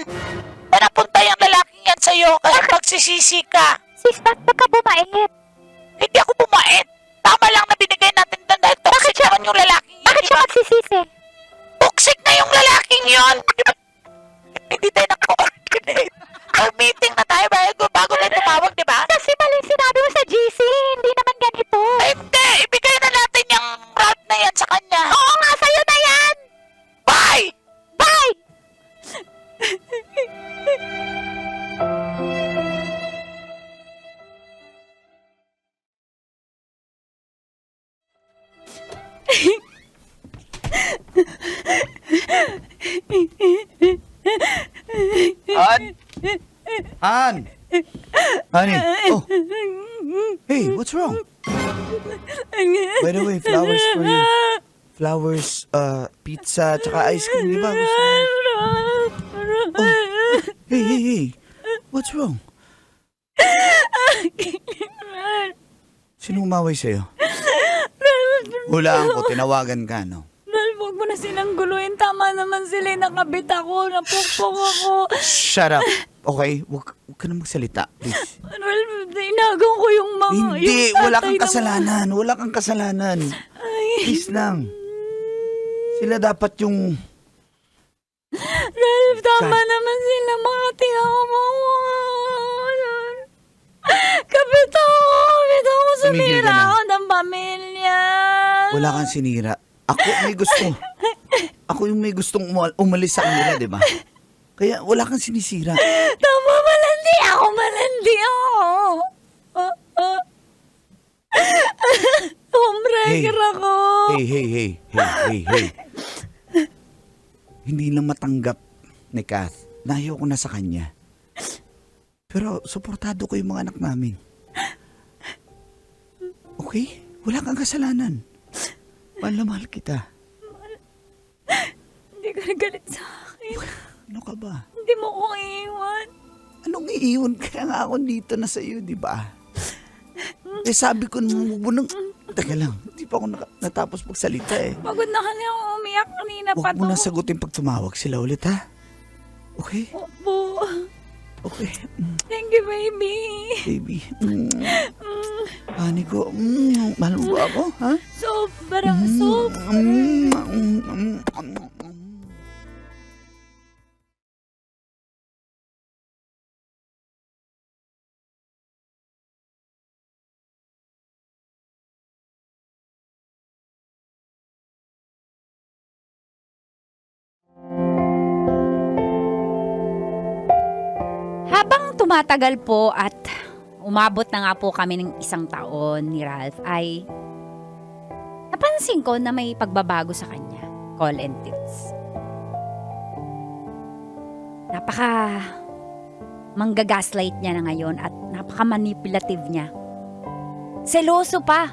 Na napunta yung lalaking yan sa'yo kasi magsisisi ka. Sis, ba't ka bumait? Hindi ako bumait. Tama lang na binigay natin doon dahil toxic naman yung lalaking yun. Bakit siya magsisisi? Toxic na yung lalaking yun. Hindi tayo nag-coordinate. Meeting na tayo bago na tumawag, di ba? Kasi maling sinabi mo sa GC. Hindi naman ganito. Ay, hindi. Ibigay na natin yung route na yan sa kanya. Oo nga, sa'yo na yan! Bye! Bye! Han? Han! Honey, oh. Hey, what's wrong? By the way, flowers for you. Flowers, pizza, tsaka ice cream, di ba? Gusto mo? Hey. What's wrong? Sino umaway sa'yo? Hulaan ko, tinawagan ka, no? Ral, huwag mo na silang guluhin. Tama naman sila. Nakabit ako. Napukpok ako. Shut up. Okay? Huwag ka na magsalita, please. Ral, inagaw ko yung mga... Hindi, yung tatay wala kang ng- kasalanan. Wala kang kasalanan. Please lang. Sila dapat yung... Ralph, tama naman sila. Makati ako mo. Kapit ako. Tumigil ka Sumira na. ako ng pamilya. Wala kang sinira. Ako may gusto. Ako yung may gustong umalis sa kanila, di ba? Kaya wala kang sinisira. Tama, malandi ako. Homebreaker ako. Hey. Hindi lang matanggap ni Kath na ayoko na sa kanya. Pero suportado ko yung mga anak namin. Okay? Wala kang kasalanan. Mahal na mahal kita. Hindi ka nagalit sa akin. Ano ka ba? Hindi mo ko iiwan. Anong iiwan? Kaya nga ako dito na sa'yo, di ba? Eh sabi ko nung huwag mo nang... Teka lang, hindi pa ako natapos magsalita eh. Pagod na kasi ako umiyak kanina pa Huwag mo to. na sagutin pag tumawag sila ulit, ha? Okay? Opo. Okay. Thank you, baby. Baby. Honey ko. Mahal mo ba ako, ha? Sobra, sobra. Habang tumatagal po at umabot na nga po kami ng 1 taon ni Ralph ay napansin ko na may pagbabago sa kanya. Call and tips. Napaka manggagaslight niya na ngayon at napaka manipulative niya. Seloso pa.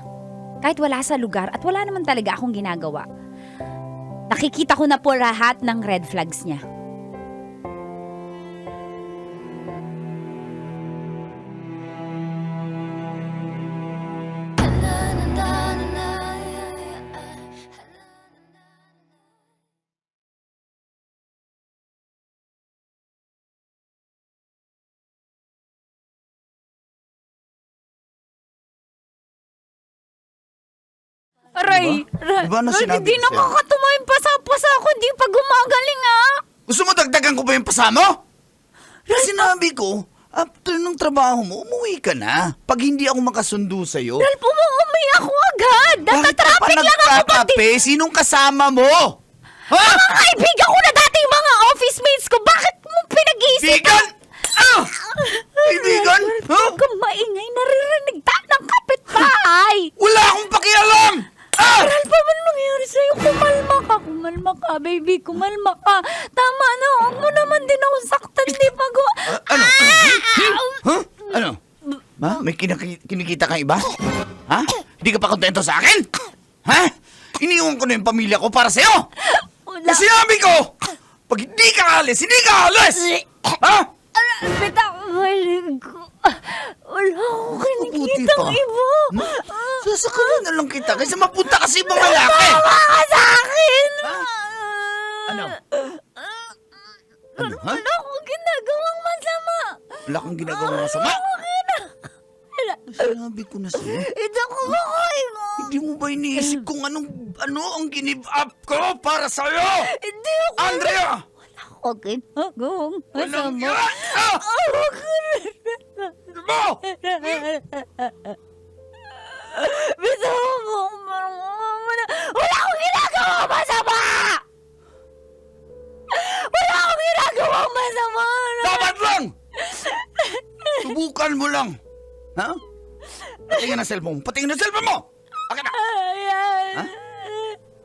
Kahit wala sa lugar at wala naman talaga akong ginagawa. Nakikita ko na po lahat ng red flags niya. Aray, Diba na sinabi hindi ko sa'yo? nakakatuma yung pasa-pasa ako, di pa gumagaling Gusto mo dagdagan ko ba yung pasa mo? Sinabi ko, after ng trabaho mo, umuwi ka na. Pag hindi ako makasundo sa'yo, Ralph, umuwi ako agad. bakit ka pa Natatraffic lang ako. nagkakape? Sinong kasama mo? Ha? Mga kaibigan ko na dati yung mga office mates ko. Bakit mo pinag-iisip? Kaibigan? Kaibigan? Ha? Huwag kang maingay. Naririnig tayo ng kapitbahay. Wala akong pakialam! Ralph, ano nangyari sa'yo? Kumalma ka, baby. Kumalma ka. Tama na. Huwag mo naman din ako saktan. Di pa ko. Ano? Ano? Ma, may kinikita kang iba? Ha? Hindi ka pa kontento sa akin? Ha? Iniwan ko na yung pamilya ko para sa'yo! Wala. Kasi sinabi ko, pag hindi ka alis, hindi ka alis! Ha? Bitang malig ko. Wala akong kinikita pa. iba. Sasakalan na lang kita kasi mapunta kasi ibang lalaki! Tama ka sa akin. Ano? Ano, ha? Wala akong ginagawang masama. Wala kang ginagawang masama? Sinabi ko na sa'yo. Ito ko kakain mo. Hindi mo ba iniisip kung ano ang give up ko para sa'yo? Hindi ako. Andrea! Wala akong ginagawang Walang masama. yan! Diba? Bitaw mo. Wala akong ginagawang masama. Wala akong ginagawang masama. Dapat lang! Subukan mo lang. Ha? Patingin ang cellphone. Patingin ang cellphone mo! Akin na! Ayan. Ha?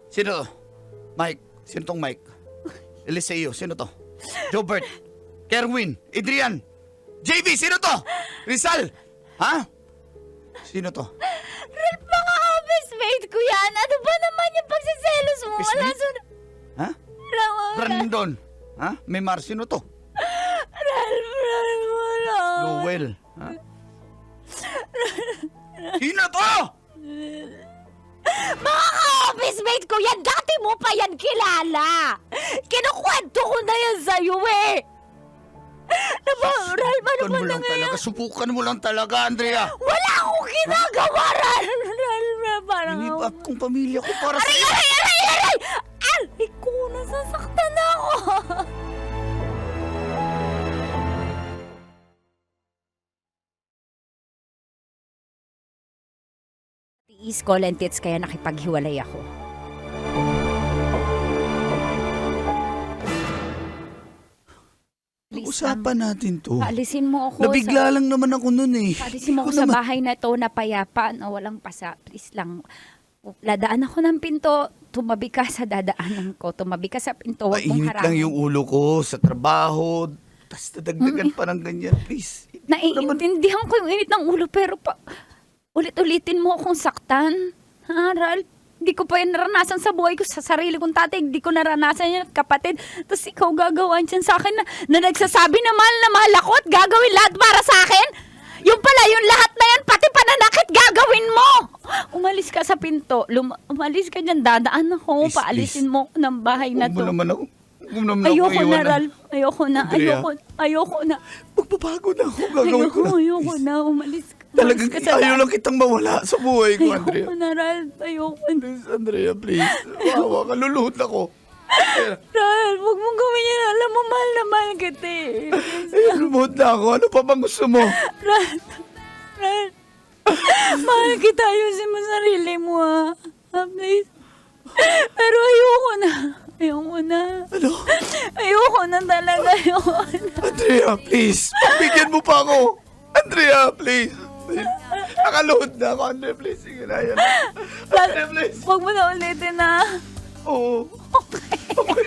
Sino to? Mike. Sino tong Mike? Eliseo. Sino to? Jobert. Kerwin, Adrian, JB, sino to? Rizal, ha? Sino to? Ralph, mga office mate ko yan. Ano ba naman yung pagsiselos mo? Office Wala mate? sunod. Ha? Ralph, Brandon, ha? Maymar, sino to? Ralph, wala. Noel, ha? Sino to? Mga ka-office mate ko yan. Dati mo pa yan kilala. Kinukwento ko na yan sa'yo eh. Ralph, ano Subukan ba mo lang talaga. Subukan mo lang talaga, Andrea. Wala akong ginagawa, Ralph. Parang... Inip up kong pamilya ko para sa iyo. Aray! Aray ko, nasasaktan ako. Tiis ko, lentits, kaya nakipaghiwalay ako. Please, Usapan natin to. paalisin mo ako. Nabigla lang naman ako nun eh. Paalisin mo ako Hindi ko sa naman- bahay na to na payapa na walang pasa. Please lang. Ladaan ako ng pinto. Tumabi ka sa dadaanan ko. Tumabi ka sa pinto. Huwag mong Mainit lang harangin. yung ulo ko sa trabaho. Tapos nadagdagan pa ng ganyan, please. Naiintindihan ko yung init ng ulo pero ulit-ulitin mo akong saktan. Ha, Ralph? Hindi ko pa yan naranasan sa buhay ko, sa sarili kong tatay. Hindi ko naranasan yan, kapatid. Tapos ikaw gagawan dyan sa akin na nagsasabi na mahal ako at gagawin lahat para sa akin. Yung pala, yung lahat na yan, pati pananakit gagawin mo. Umalis ka sa pinto. Umalis ka dyan, dadaan ako. Please, Paalisin mo ako ng bahay na Huwag mo to. naman ako. Huwag mo naman Ayoko ako na, iwanan. Ralph. Ayoko na. Andrea. Ayoko na. Magbabago na ako. Gagawin ko na. Ayoko na. Umalis ka. Talagang Umalis ka sa ayaw lang kitang mawala sa buhay ko, Andrea. Ayoko na, Ralph. Ayoko na. Please, Andrea, please. Wawa ka, luluhod ako. Ralph, huwag mong gawin yan. Alam mo, mahal na mahal kita eh. Ay, lumuhod na ako. Ano pa bang gusto mo? Ralph, mahal kita. Ayusin mo sarili mo ha. Please. Pero ayoko na. Ayoko na. Ano? Ayoko na talaga. Ayoko na. Andrea, please. Pagbigyan mo pa ako. Andrea, please. Please. Nakaluhod na ako, Andrea, please. Sige na, yan. Andrea, please. Huwag mo na ulitin na. Oo. Okay.